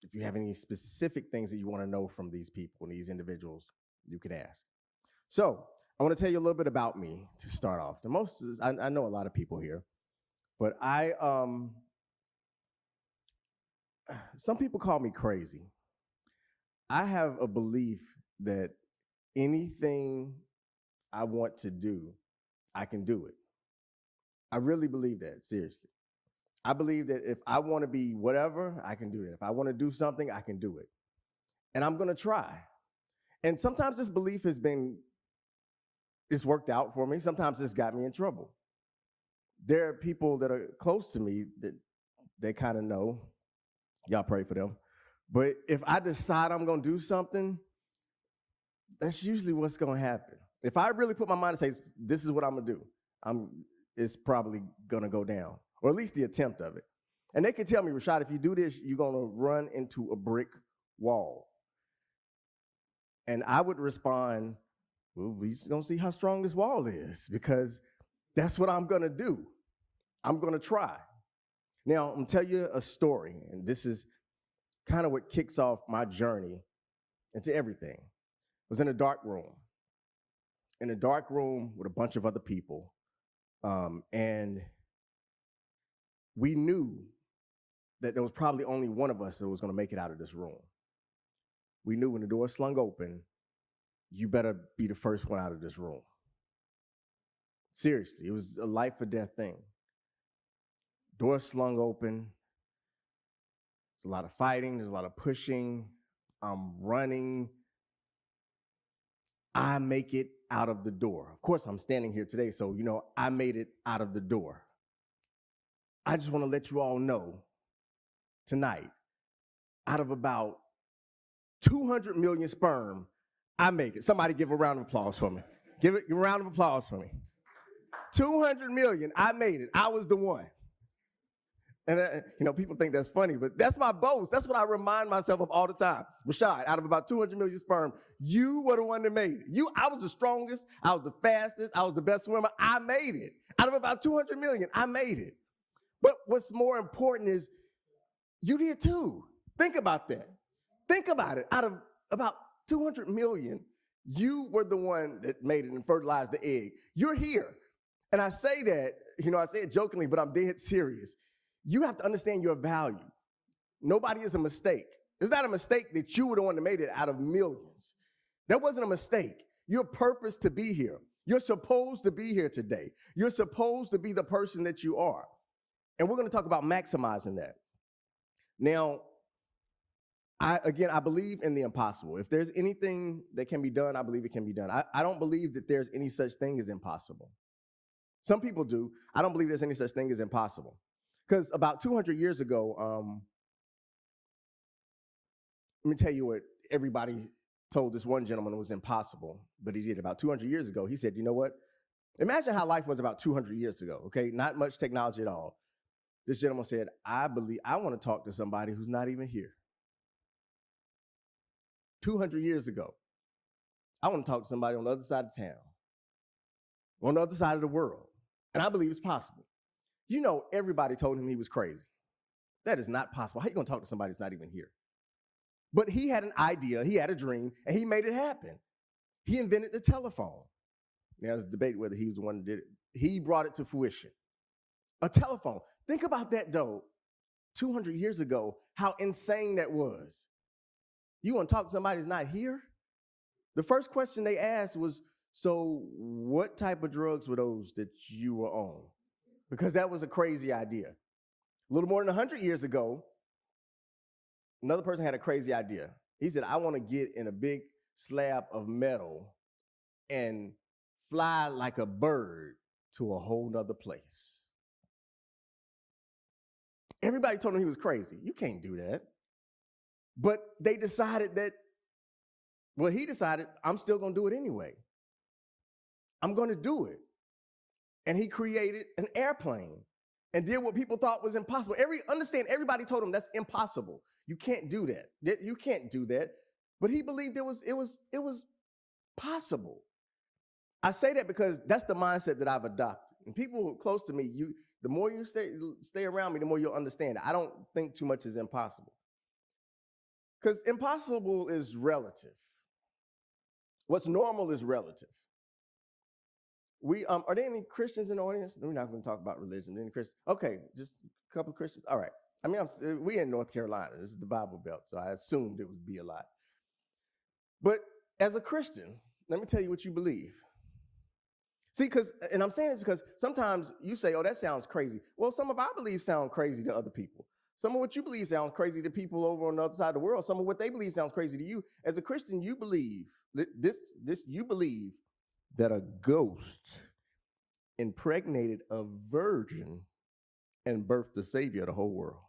If you have any specific things that you want to know from these people and these individuals, you can ask. So I want to tell you a little bit about me to start off. I know a lot of people here, but some people call me crazy. I have a belief that anything I want to do, I can do it. I really believe that, seriously. I believe that if I want to be whatever, I can do it. If I want to do something, I can do it. And I'm going to try. And sometimes this belief it's worked out for me. Sometimes it's got me in trouble. There are people that are close to me that they kind of know. Y'all pray for them. But if I decide I'm going to do something, that's usually what's going to happen. If I really put my mind and say, this is what I'm going to do, it's probably going to go down, or at least the attempt of it. And they can tell me, Rashaad, if you do this, you're going to run into a brick wall. And I would respond, well, we just going to see how strong this wall is, because that's what I'm going to do. I'm going to try. Now, I'm going to tell you a story, and this is kind of what kicks off my journey into everything. I was in a dark room with a bunch of other people, and we knew that there was probably only one of us that was going to make it out of this room. We knew when the door slung open, you better be the first one out of this room. Seriously, it was a life or death thing. Door slung open. There's a lot of fighting. There's a lot of pushing. I'm running. I make it out of the door. Of course, I'm standing here today, so, I made it out of the door. I just want to let you all know tonight, out of about 200 million sperm, I make it. Somebody give a round of applause for me. Give a round of applause for me. 200 million, I made it. I was the one. And, people think that's funny, but that's my boast. That's what I remind myself of all the time. Rashaad, out of about 200 million sperm, you were the one that made it. I was the strongest. I was the fastest. I was the best swimmer. I made it. Out of about 200 million, I made it. But what's more important is you did too. Think about that. Think about it. Out of about 200 million, you were the one that made it and fertilized the egg. You're here. And I say that, I say it jokingly, but I'm dead serious. You have to understand your value. Nobody is a mistake. It's not a mistake that you were the one that made it out of millions. That wasn't a mistake. You're purposed to be here. You're supposed to be here today. You're supposed to be the person that you are. And we're going to talk about maximizing that. Now, I believe in the impossible. If there's anything that can be done, I believe it can be done. I don't believe that there's any such thing as impossible. Some people do. I don't believe there's any such thing as impossible. Because about 200 years ago, let me tell you what everybody told this one gentleman was impossible, but he did. About 200 years ago, he said, you know what? Imagine how life was about 200 years ago, okay? Not much technology at all. This gentleman said, I want to talk to somebody who's not even here. 200 years ago. I want to talk to somebody on the other side of town, on the other side of the world. And I believe it's possible. Everybody told him he was crazy. That is not possible. How are you going to talk to somebody that's not even here? But he had an idea, he had a dream, and he made it happen. He invented the telephone. Now, there's a debate whether he was the one that did it. He brought it to fruition. A telephone. Think about that, though. 200 years ago, how insane that was. You want to talk to somebody that's not here? The first question they asked was, so what type of drugs were those that you were on? Because that was a crazy idea. A little more than 100 years ago, another person had a crazy idea. He said, I want to get in a big slab of metal and fly like a bird to a whole nother place. Everybody told him he was crazy. You can't do that. But they decided he decided, I'm still going to do it anyway. I'm going to do it. And he created an airplane and did what people thought was impossible. Everybody told him that's impossible. You can't do that. You can't do that. But he believed it was possible. I say that because that's the mindset that I've adopted. And people close to me, the more you stay around me, the more you'll understand. I don't think too much is impossible. Because impossible is relative. What's normal is relative. Are there any Christians in the audience? We're not going to talk about religion. Any Christians? Okay, just a couple of Christians. All right. I mean, we in North Carolina. This is the Bible Belt, so I assumed it would be a lot. But as a Christian, let me tell you what you believe. See, and I'm saying this because sometimes you say, oh, that sounds crazy. Well, some of our beliefs sound crazy to other people. Some of what you believe sounds crazy to people over on the other side of the world. Some of what they believe sounds crazy to you. As a Christian, you believe you believe that a ghost impregnated a virgin and birthed the Savior of the whole world.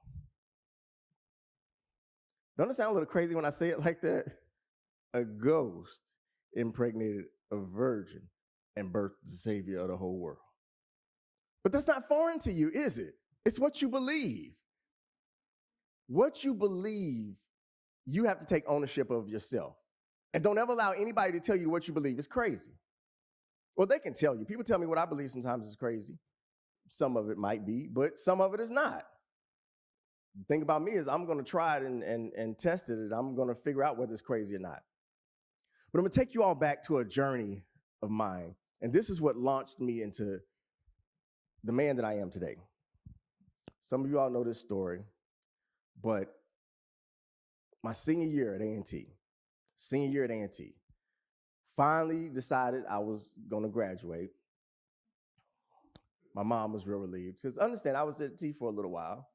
Don't it sound a little crazy when I say it like that? A ghost impregnated a virgin and birthed the Savior of the whole world. But that's not foreign to you, is it? It's what you believe. What you believe, you have to take ownership of yourself. And don't ever allow anybody to tell you what you believe is crazy. Well, they can tell you. People tell me what I believe sometimes is crazy. Some of it might be, but some of it is not. The thing about me is I'm going to try it and test it, and I'm going to figure out whether it's crazy or not. But I'm going to take you all back to a journey of mine. And this is what launched me into the man that I am today. Some of you all know this story, but my senior year at A&T, finally decided I was going to graduate. My mom was real relieved. Because understand, I was at T for a little while.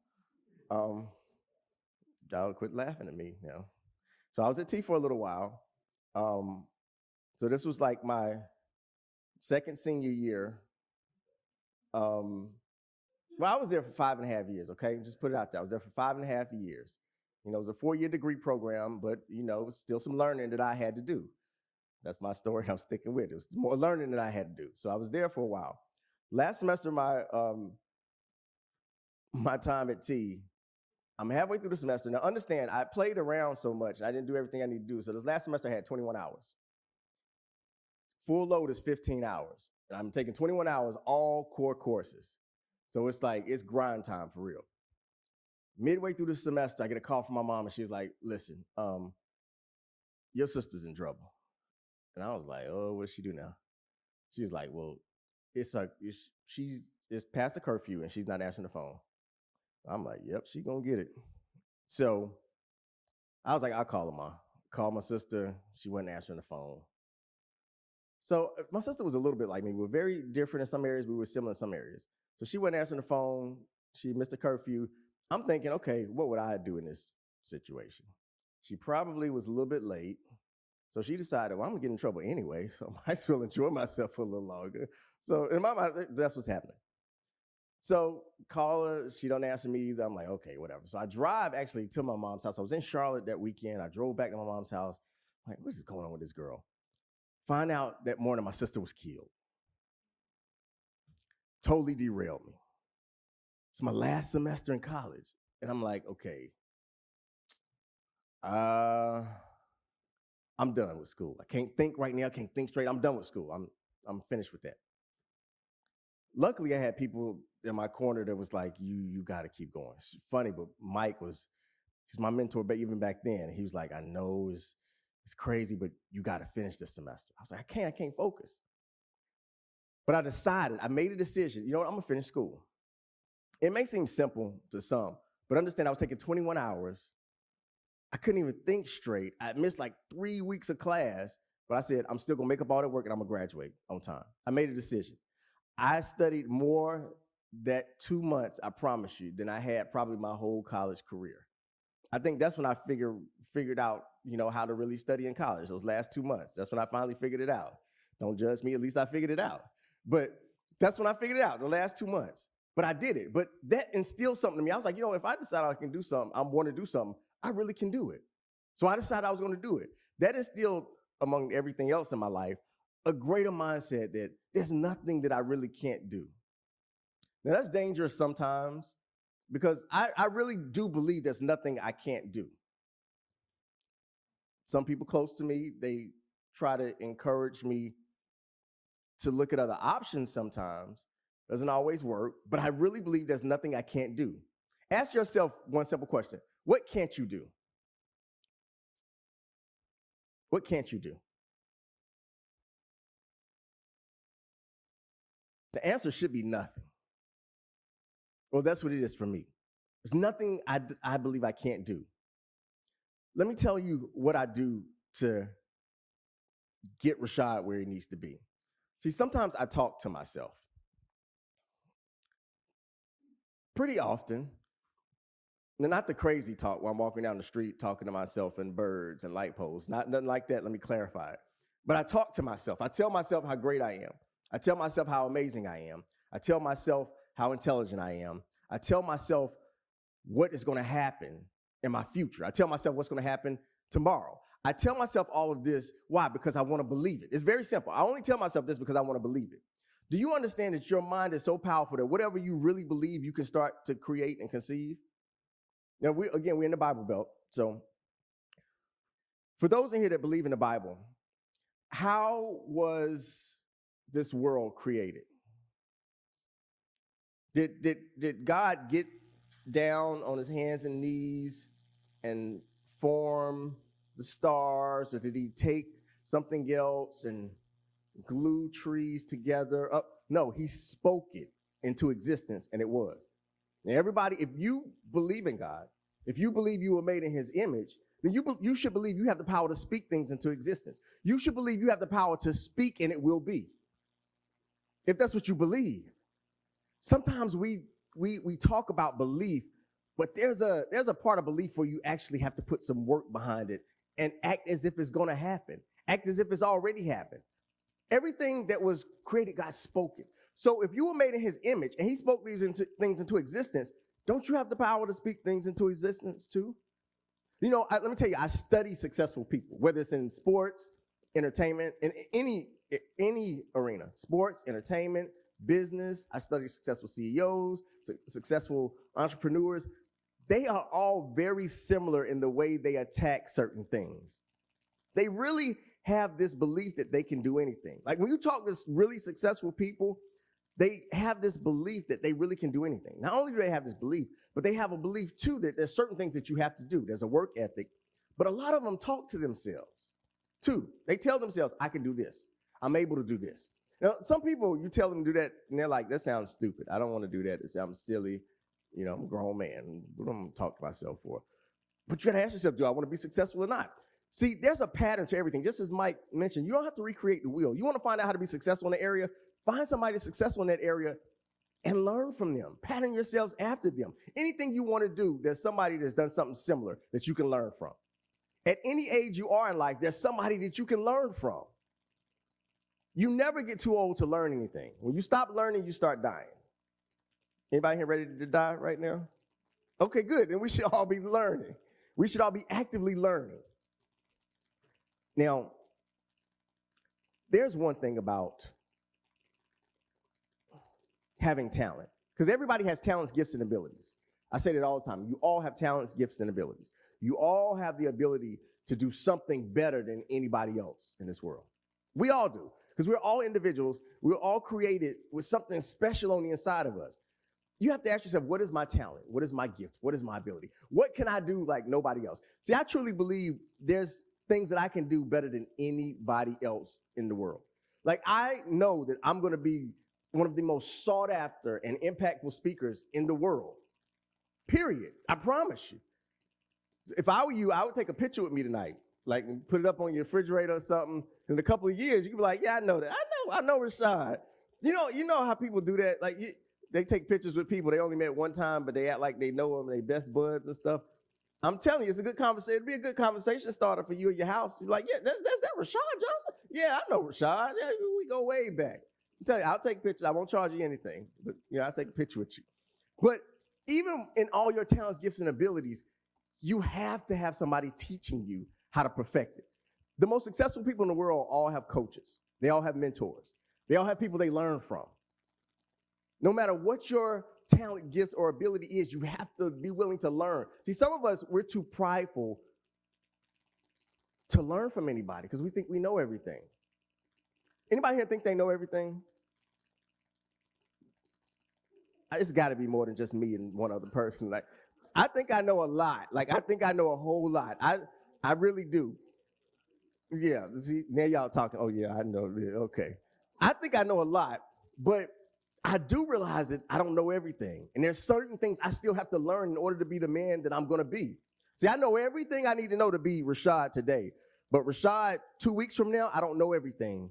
Y'all quit laughing at me now. So I was at T for a little while. So this was like my second senior year. Well, I was there for 5.5 years, okay? Just put it out there. I was there for 5.5 years. You know, it was a 4-year degree program, but, you know, it was still some learning that I had to do. That's my story I'm sticking with. It was more learning that I had to do. So I was there for a while. Last semester, my time at T, I'm halfway through the semester. Now, understand, I played around so much, I didn't do everything I need to do. So this last semester, I had 21 hours. Full load is 15 hours. And I'm taking 21 hours, all core courses. So it's like, it's grind time for real. Midway through the semester, I get a call from my mom, and she was like, listen, your sister's in trouble. And I was like, oh, what'd she do now? She was like, well, she is past the curfew, and she's not answering the phone. I'm like, yep, she gonna get it. So I was like, I'll call her, Ma. Called my sister. She wasn't answering the phone. So my sister was a little bit like me. We were very different in some areas. We were similar in some areas. So she wasn't answering the phone. She missed a curfew. I'm thinking, okay, what would I do in this situation? She probably was a little bit late. So she decided, well, I'm gonna get in trouble anyway, so I might as well enjoy myself for a little longer. So in my mind, that's what's happening. So call her, she don't answer me either. I'm like, okay, whatever. So I drive actually to my mom's house. I was in Charlotte that weekend. I drove back to my mom's house. I'm like, what's going on with this girl? Find out that morning my sister was killed. Totally derailed me. It's my last semester in college. And I'm like, okay, I'm done with school. I can't think right now. I can't think straight. I'm done with school. I'm finished with that. Luckily, I had people in my corner that was like, you got to keep going. It's funny, but Mike he's my mentor even back then. He was like, I know it's crazy, but you got to finish this semester. I was like, I can't focus. But I made a decision. You know what? I'm going to finish school. It may seem simple to some, but understand I was taking 21 hours. I couldn't even think straight. I missed like 3 weeks of class, but I said, I'm still going to make up all that work and I'm going to graduate on time. I made a decision. I studied more that 2 months, I promise you, than I had probably my whole college career. I think that's when I figured out, you know, how to really study in college, those last 2 months. That's when I finally figured it out. Don't judge me, at least I figured it out. But that's when I figured it out, the last 2 months. But I did it. But that instilled something to me. I was like, you know, if I decide I can do something, I want to do something, I really can do it. So I decided I was going to do it. That instilled, among everything else in my life, a greater mindset that there's nothing that I really can't do. Now, that's dangerous sometimes because I really do believe there's nothing I can't do. Some people close to me, they try to encourage me to look at other options sometimes. Doesn't always work, but I really believe there's nothing I can't do. Ask yourself one simple question. What can't you do? What can't you do? The answer should be nothing. Well, that's what it is for me. There's nothing I believe I can't do. Let me tell you what I do to get Rashaad where he needs to be. See, sometimes I talk to myself. Pretty often, not the crazy talk where I'm walking down the street talking to myself and birds and light poles. Nothing like that, let me clarify it. But I talk to myself. I tell myself how great I am. I tell myself how amazing I am. I tell myself how intelligent I am. I tell myself what is going to happen in my future. I tell myself what's going to happen tomorrow. I tell myself all of this. Why? Because I want to believe it. It's very simple. I only tell myself this because I want to believe it. Do you understand that your mind is so powerful that whatever you really believe, you can start to create and conceive? Now, we're in the Bible Belt. So for those in here that believe in the Bible, how was this world created? Did God get down on his hands and knees and form the stars, or did he take something else and glue trees together? No, he spoke it into existence, and it was. Now, everybody, if you believe in God, if you believe you were made in his image, then you should believe you have the power to speak things into existence. You should believe you have the power to speak and it will be. If that's what you believe. Sometimes we talk about belief, but there's a part of belief where you actually have to put some work behind it and act as if it's going to happen. Act as if it's already happened. Everything that was created, God spoke it. So if you were made in his image and he spoke these things into existence, don't you have the power to speak things into existence too? You know, let me tell you, I study successful people, whether it's in sports, entertainment, in any arena, sports, entertainment, business. I study successful CEOs, successful entrepreneurs. They are all very similar in the way they attack certain things. They really have this belief that they can do anything. Like when you talk to really successful people, they have this belief that they really can do anything. Not only do they have this belief, but they have a belief too that there's certain things that you have to do. There's a work ethic, but a lot of them talk to themselves too. They tell themselves, I can do this. I'm able to do this. Now, some people, you tell them to do that, and they're like, that sounds stupid. I don't want to do that. It sounds silly. You know, I'm a grown man. What am I going to talk to myself for? But you got to ask yourself, do I want to be successful or not? See, there's a pattern to everything. Just as Mike mentioned, you don't have to recreate the wheel. You want to find out how to be successful in an area, find somebody that's successful in that area and learn from them. Pattern yourselves after them. Anything you want to do, there's somebody that's done something similar that you can learn from. At any age you are in life, there's somebody that you can learn from. You never get too old to learn anything. When you stop learning, you start dying. Anybody here ready to die right now? Okay, good. Then we should all be learning. We should all be actively learning. Now, there's one thing about having talent, because everybody has talents, gifts, and abilities. I say that all the time. You all have talents, gifts, and abilities. You all have the ability to do something better than anybody else in this world. We all do, because we're all individuals. We're all created with something special on the inside of us. You have to ask yourself, what is my talent? What is my gift? What is my ability? What can I do like nobody else? See, I truly believe there's things that I can do better than anybody else in the world. Like, I know that I'm going to be one of the most sought after and impactful speakers in the world, period. I promise you. If I were you, I would take a picture with me tonight, like put it up on your refrigerator or something. In a couple of years, you can be like, yeah, I know that. I know Rashaad. You know how people do that? Like, they take pictures with people they only met one time, but they act like they know them, they best buds and stuff. I'm telling you, it's a good conversation. It'd be a good conversation starter for you at your house. You're like, yeah, that's that Rashaad Johnson? Yeah, I know Rashaad. Yeah, we go way back. I'm telling you, I'll take pictures. I won't charge you anything, but I'll take a picture with you. But even in all your talents, gifts, and abilities, you have to have somebody teaching you how to perfect it. The most successful people in the world all have coaches. They all have mentors. They all have people they learn from. No matter what your talent, gifts, or ability is, you have to be willing to learn. See, some of us, we're too prideful to learn from anybody because we think we know everything. Anybody here think they know everything? It's got to be more than just me and one other person. Like, I think I know a lot. Like, I think I know a whole lot. I really do. Yeah, see, now y'all talking. Oh yeah, I know. Yeah, okay, I think I know a lot, but I do realize that I don't know everything, and there's certain things I still have to learn in order to be the man that I'm going to be. See, I know everything I need to know to be Rashaad today, but Rashaad 2 weeks from now, I don't know everything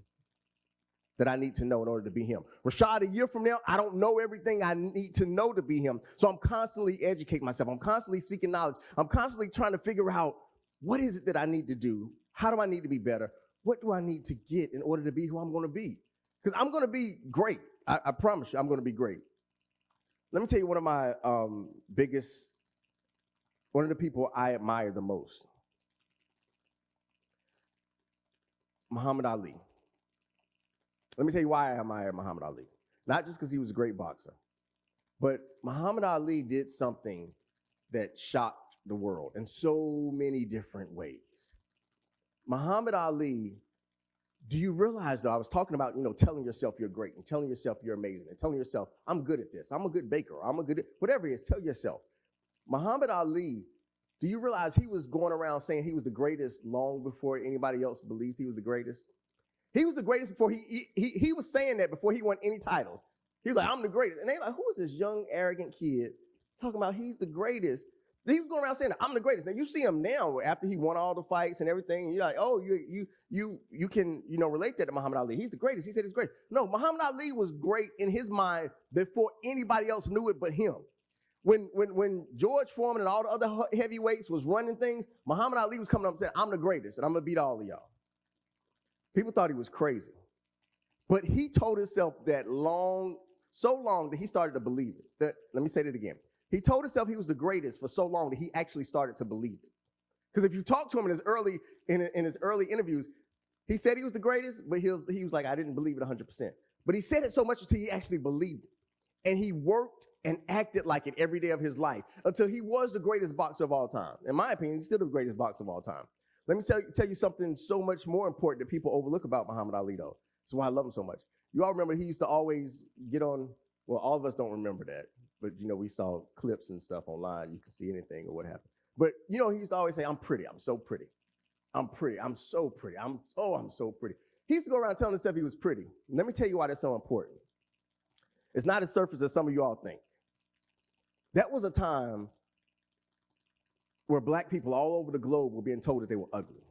that I need to know in order to be him. Rashaad, a year from now, I don't know everything I need to know to be him. So I'm constantly educating myself. I'm constantly seeking knowledge. I'm constantly trying to figure out what is it that I need to do? How do I need to be better? What do I need to get in order to be who I'm going to be? Because I'm going to be great. I promise you, I'm going to be great. Let me tell you one of my one of the people I admire the most, Muhammad Ali. Let me tell you why I admire Muhammad Ali. Not just because he was a great boxer, but Muhammad Ali did something that shocked the world in so many different ways. Muhammad Ali, do you realize, though, I was talking about, telling yourself you're great and telling yourself you're amazing and telling yourself, I'm good at this, I'm a good baker, I'm a good, whatever it is, tell yourself. Muhammad Ali, do you realize he was going around saying he was the greatest long before anybody else believed he was the greatest? He was the greatest before he was saying that before he won any titles. He was like, I'm the greatest. And they like, who is this young, arrogant kid talking about he's the greatest? He was going around saying, I'm the greatest. Now you see him now after he won all the fights and everything, and you're like, oh, you can relate that to Muhammad Ali. He's the greatest. He said he's great. No, Muhammad Ali was great in his mind before anybody else knew it but him. When George Foreman and all the other heavyweights was running things, Muhammad Ali was coming up and saying, I'm the greatest, and I'm going to beat all of y'all. People thought he was crazy. But he told himself that so long that he started to believe it. Let me say that again. He told himself he was the greatest for so long that he actually started to believe it. Because if you talk to him in his early interviews, he said he was the greatest, but he was like, I didn't believe it 100%. But he said it so much until he actually believed it. And he worked and acted like it every day of his life until he was the greatest boxer of all time. In my opinion, he's still the greatest boxer of all time. Let me tell you something so much more important that people overlook about Muhammad Ali, though. That's why I love him so much. You all remember he used to always get on, well, all of us don't remember that, but, we saw clips and stuff online. You can see anything or what happened. But, he used to always say, I'm pretty. I'm so pretty. I'm pretty. I'm so pretty. I'm so pretty. He used to go around telling himself he was pretty. Let me tell you why that's so important. It's not as surface as some of you all think. That was a time where black people all over the globe were being told that they were ugly.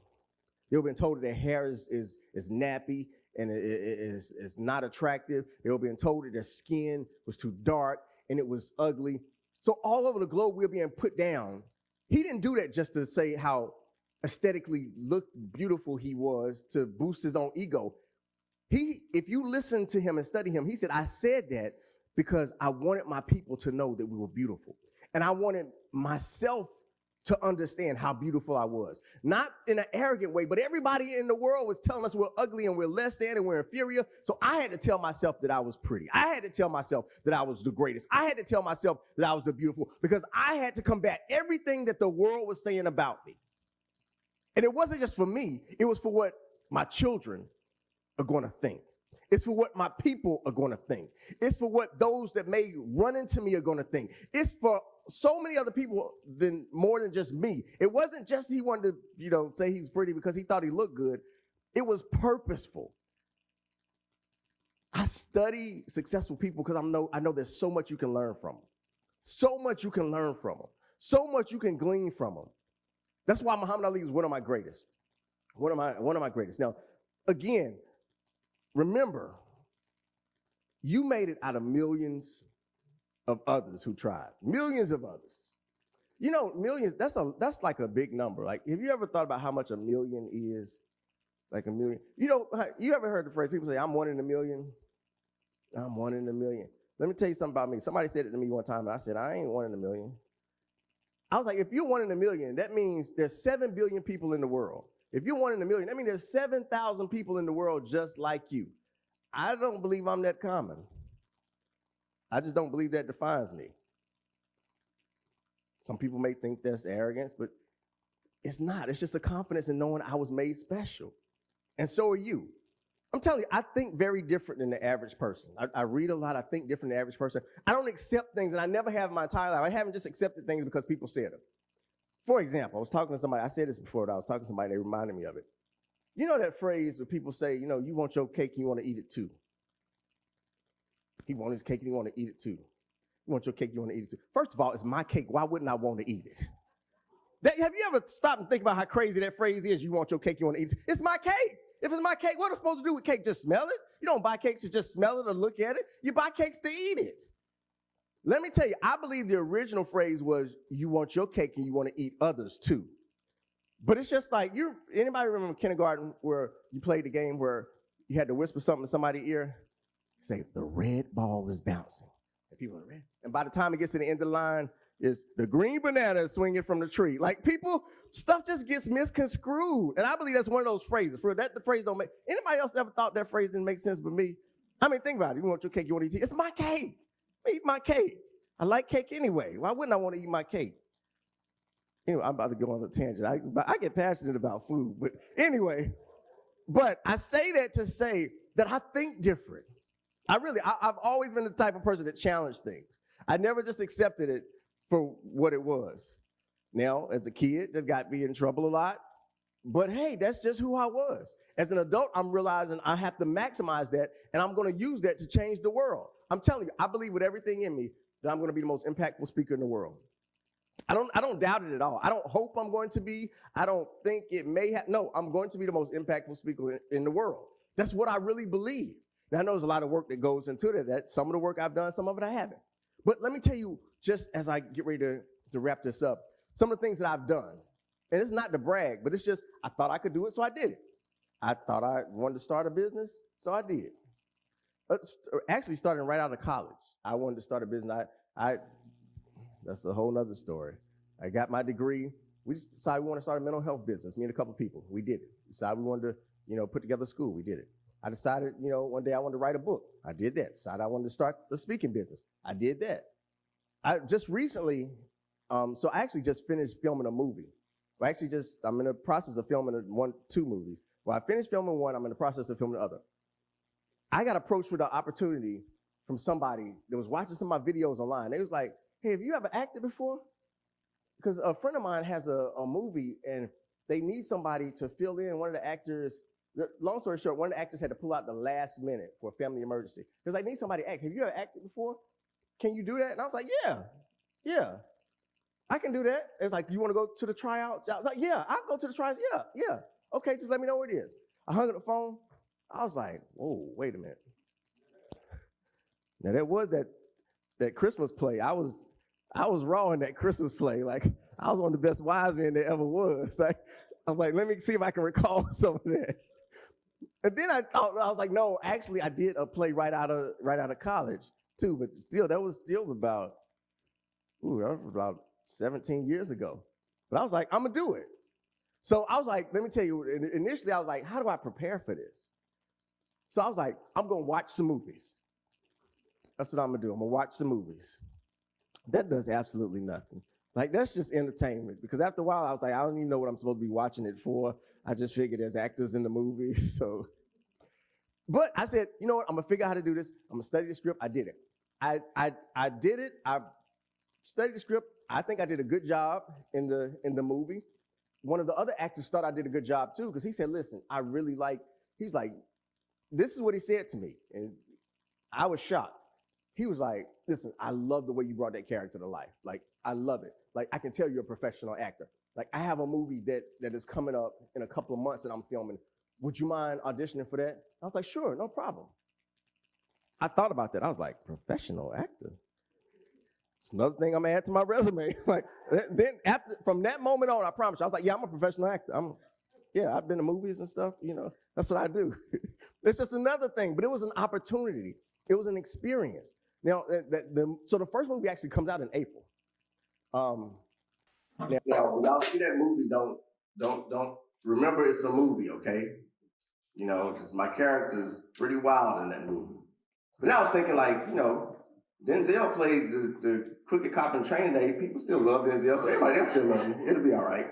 They were being told that their hair is nappy and it is not attractive. They were being told that their skin was too dark and it was ugly. So all over the globe, we were being put down. He didn't do that just to say how aesthetically beautiful he was to boost his own ego. If you listen to him and study him, he said, I said that because I wanted my people to know that we were beautiful. And I wanted myself to understand how beautiful I was. Not in an arrogant way, but everybody in the world was telling us we're ugly and we're less than and we're inferior. So I had to tell myself that I was pretty. I had to tell myself that I was the greatest. I had to tell myself that I was the beautiful because I had to combat everything that the world was saying about me. And it wasn't just for me. It was for what my children are going to think. It's for what my people are going to think. It's for what those that may run into me are going to think. It's for so many other people more than just me. It wasn't just he wanted to, say he's pretty because he thought he looked good. It was purposeful. I study successful people because I know there's so much you can learn from them. So much you can learn from them. So much you can glean from them. That's why Muhammad Ali is one of my greatest. One of my greatest. Now, again, remember, you made it out of millions of others who tried. Millions of others. Millions, that's like a big number. Like, have you ever thought about how much a million is? Like a million. You ever heard the phrase, people say, I'm one in a million? I'm one in a million. Let me tell you something about me. Somebody said it to me one time, and I said, I ain't one in a million. I was like, if you're one in a million, that means there's 7 billion people in the world. If you're one in a million, that means there's 7,000 people in the world just like you. I don't believe I'm that common. I just don't believe that defines me. Some people may think that's arrogance, but it's not. It's just a confidence in knowing I was made special. And so are you. I'm telling you, I think very different than the average person. I read a lot. I think different than the average person. I don't accept things, and I never have in my entire life. I haven't just accepted things because people said them. For example, I was talking to somebody. I said this before, but I was talking to somebody, and they reminded me of it. You know that phrase where people say, you know, you want your cake and you want to eat it too. He wants his cake and he want to eat it too. You want your cake, you want to eat it too. First of all, it's my cake. Why wouldn't I want to eat it? Have you ever stopped and think about how crazy that phrase is? You want your cake, you want to eat it. It's my cake. If it's my cake, what am I supposed to do with cake? Just smell it? You don't buy cakes to just smell it or look at it. You buy cakes to eat it. Let me tell you, I believe the original phrase was, you want your cake and you want to eat others too. But it's just like, anybody remember kindergarten where you played the game where you had to whisper something in somebody's ear? Say, the red ball is bouncing. And people are red. And by the time it gets to the end of the line, is the green banana is swinging from the tree. Like stuff just gets misconstrued. And I believe that's one of those phrases. For that, the phrase don't make, anybody else ever thought that phrase didn't make sense but me? I mean, think about it. You want your cake, you want to eat it. It's my cake. Eat my cake. I like cake anyway. Why wouldn't I want to eat my cake? Anyway, I'm about to go on a tangent. I get passionate about food, but anyway. But I say that to say that I think different. I've always been the type of person that challenged things. I never just accepted it for what it was. Now, as a kid, that got me in trouble a lot. But hey, that's just who I was. As an adult, I'm realizing I have to maximize that, and I'm going to use that to change the world. I'm telling you, I believe with everything in me that I'm going to be the most impactful speaker in the world. I don't doubt it at all. I don't hope I'm going to be. I don't think it may have. No, I'm going to be the most impactful speaker in the world. That's what I really believe. Now, I know there's a lot of work that goes into that some of the work I've done, some of it I haven't. But let me tell you, just as I get ready to wrap this up, some of the things that I've done. And it's not to brag, but it's just, I thought I could do it, so I did it. I thought I wanted to start a business, so I did. Actually, starting right out of college, I wanted to start a business. That's a whole nother story. I got my degree. We just decided we want to start a mental health business, me and a couple of people. We did it. We decided we wanted to, put together a school. We did it. I decided, one day I wanted to write a book. I did that. Decided I wanted to start the speaking business. I did that. I just recently, so I actually just finished filming a movie. I'm in the process of filming two movies. Well, I finished filming one, I'm in the process of filming the other. I got approached with an opportunity from somebody that was watching some of my videos online. They was like, hey, have you ever acted before? Because a friend of mine has a movie and they need somebody to fill in. One of the actors, long story short, one of the actors had to pull out the last minute for a family emergency. Because I need somebody to act. Have you ever acted before? Can you do that? And I was like, yeah, I can do that. It's like, you want to go to the tryouts? I was like, yeah, I'll go to the tryouts. Yeah. Okay, just let me know where it is. I hung up the phone. I was like, whoa, wait a minute. Now that was that Christmas play. I was raw in that Christmas play. Like, I was one of the best wise men there ever was. Like, I was like, let me see if I can recall some of that. And then I was like, no, actually, I did a play right out of college too. But still, that was about 17 years ago. But I was like, I'm gonna do it. So I was like, let me tell you. Initially, I was like, how do I prepare for this? So I was like, I'm gonna watch some movies. That's what I'm gonna do. I'm gonna watch some movies. That does absolutely nothing. Like, that's just entertainment. Because after a while, I was like, I don't even know what I'm supposed to be watching it for. I just figured there's actors in the movies. So, but I said, you know what? I'm gonna figure out how to do this. I'm gonna study the script. I did it. I did it. I studied the script. I think I did a good job in the movie. One of the other actors thought I did a good job too, because he said, listen, he's like, this is what he said to me. And I was shocked. He was like, listen, I love the way you brought that character to life. Like, I love it. Like, I can tell you're a professional actor. Like, I have a movie that is coming up in a couple of months that I'm filming. Would you mind auditioning for that? I was like, sure, no problem. I thought about that. I was like, professional actor? It's another thing I'm gonna add to my resume. Like, then from that moment on, I promise you, I was like, yeah, I'm a professional actor. I've been to movies and stuff, that's what I do. It's just another thing, but it was an opportunity. It was an experience. Now, so the first movie actually comes out in April. Now, when y'all see that movie, don't remember it's a movie, okay? Because my character is pretty wild in that movie. But now I was thinking, like, Denzel played the crooked cop in Training Day. People still love Denzel, so everybody else still love him. It'll be all right.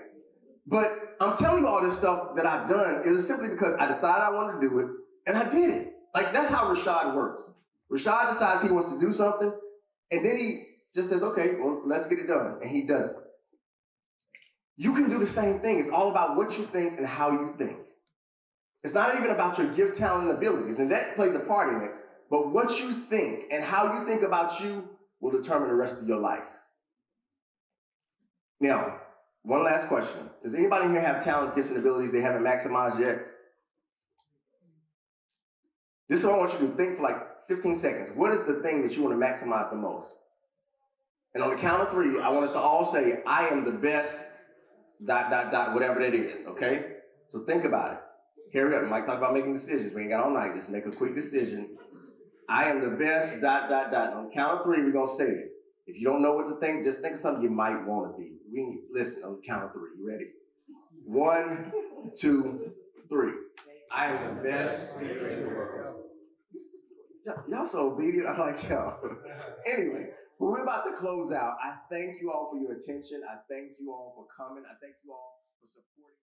But I'm telling you all this stuff that I've done, it was simply because I decided I wanted to do it, and I did it. Like, that's how Rashaad works. Rashaad decides he wants to do something, and then he just says, okay, well, let's get it done, and he does it. You can do the same thing. It's all about what you think and how you think. It's not even about your gift, talent, and abilities, and that plays a part in it. But what you think and how you think about you will determine the rest of your life. Now, one last question. Does anybody here have talents, gifts, and abilities they haven't maximized yet? This is what I want you to think for like 15 seconds. What is the thing that you want to maximize the most? And on the count of 3, I want us to all say, I am the best, ... whatever that is, okay? So think about it. Hurry up. Mike talked about making decisions. We ain't got all night. Just make a quick decision. I am the best, ... On the count of 3, we're going to say it. If you don't know what to think, just think of something you might want to be. Listen, on the count of 3. You ready? 1, 2, 3. I am the best speaker in the world. Y'all so obedient. I like y'all. Anyway, we're about to close out. I thank you all for your attention. I thank you all for coming. I thank you all for supporting.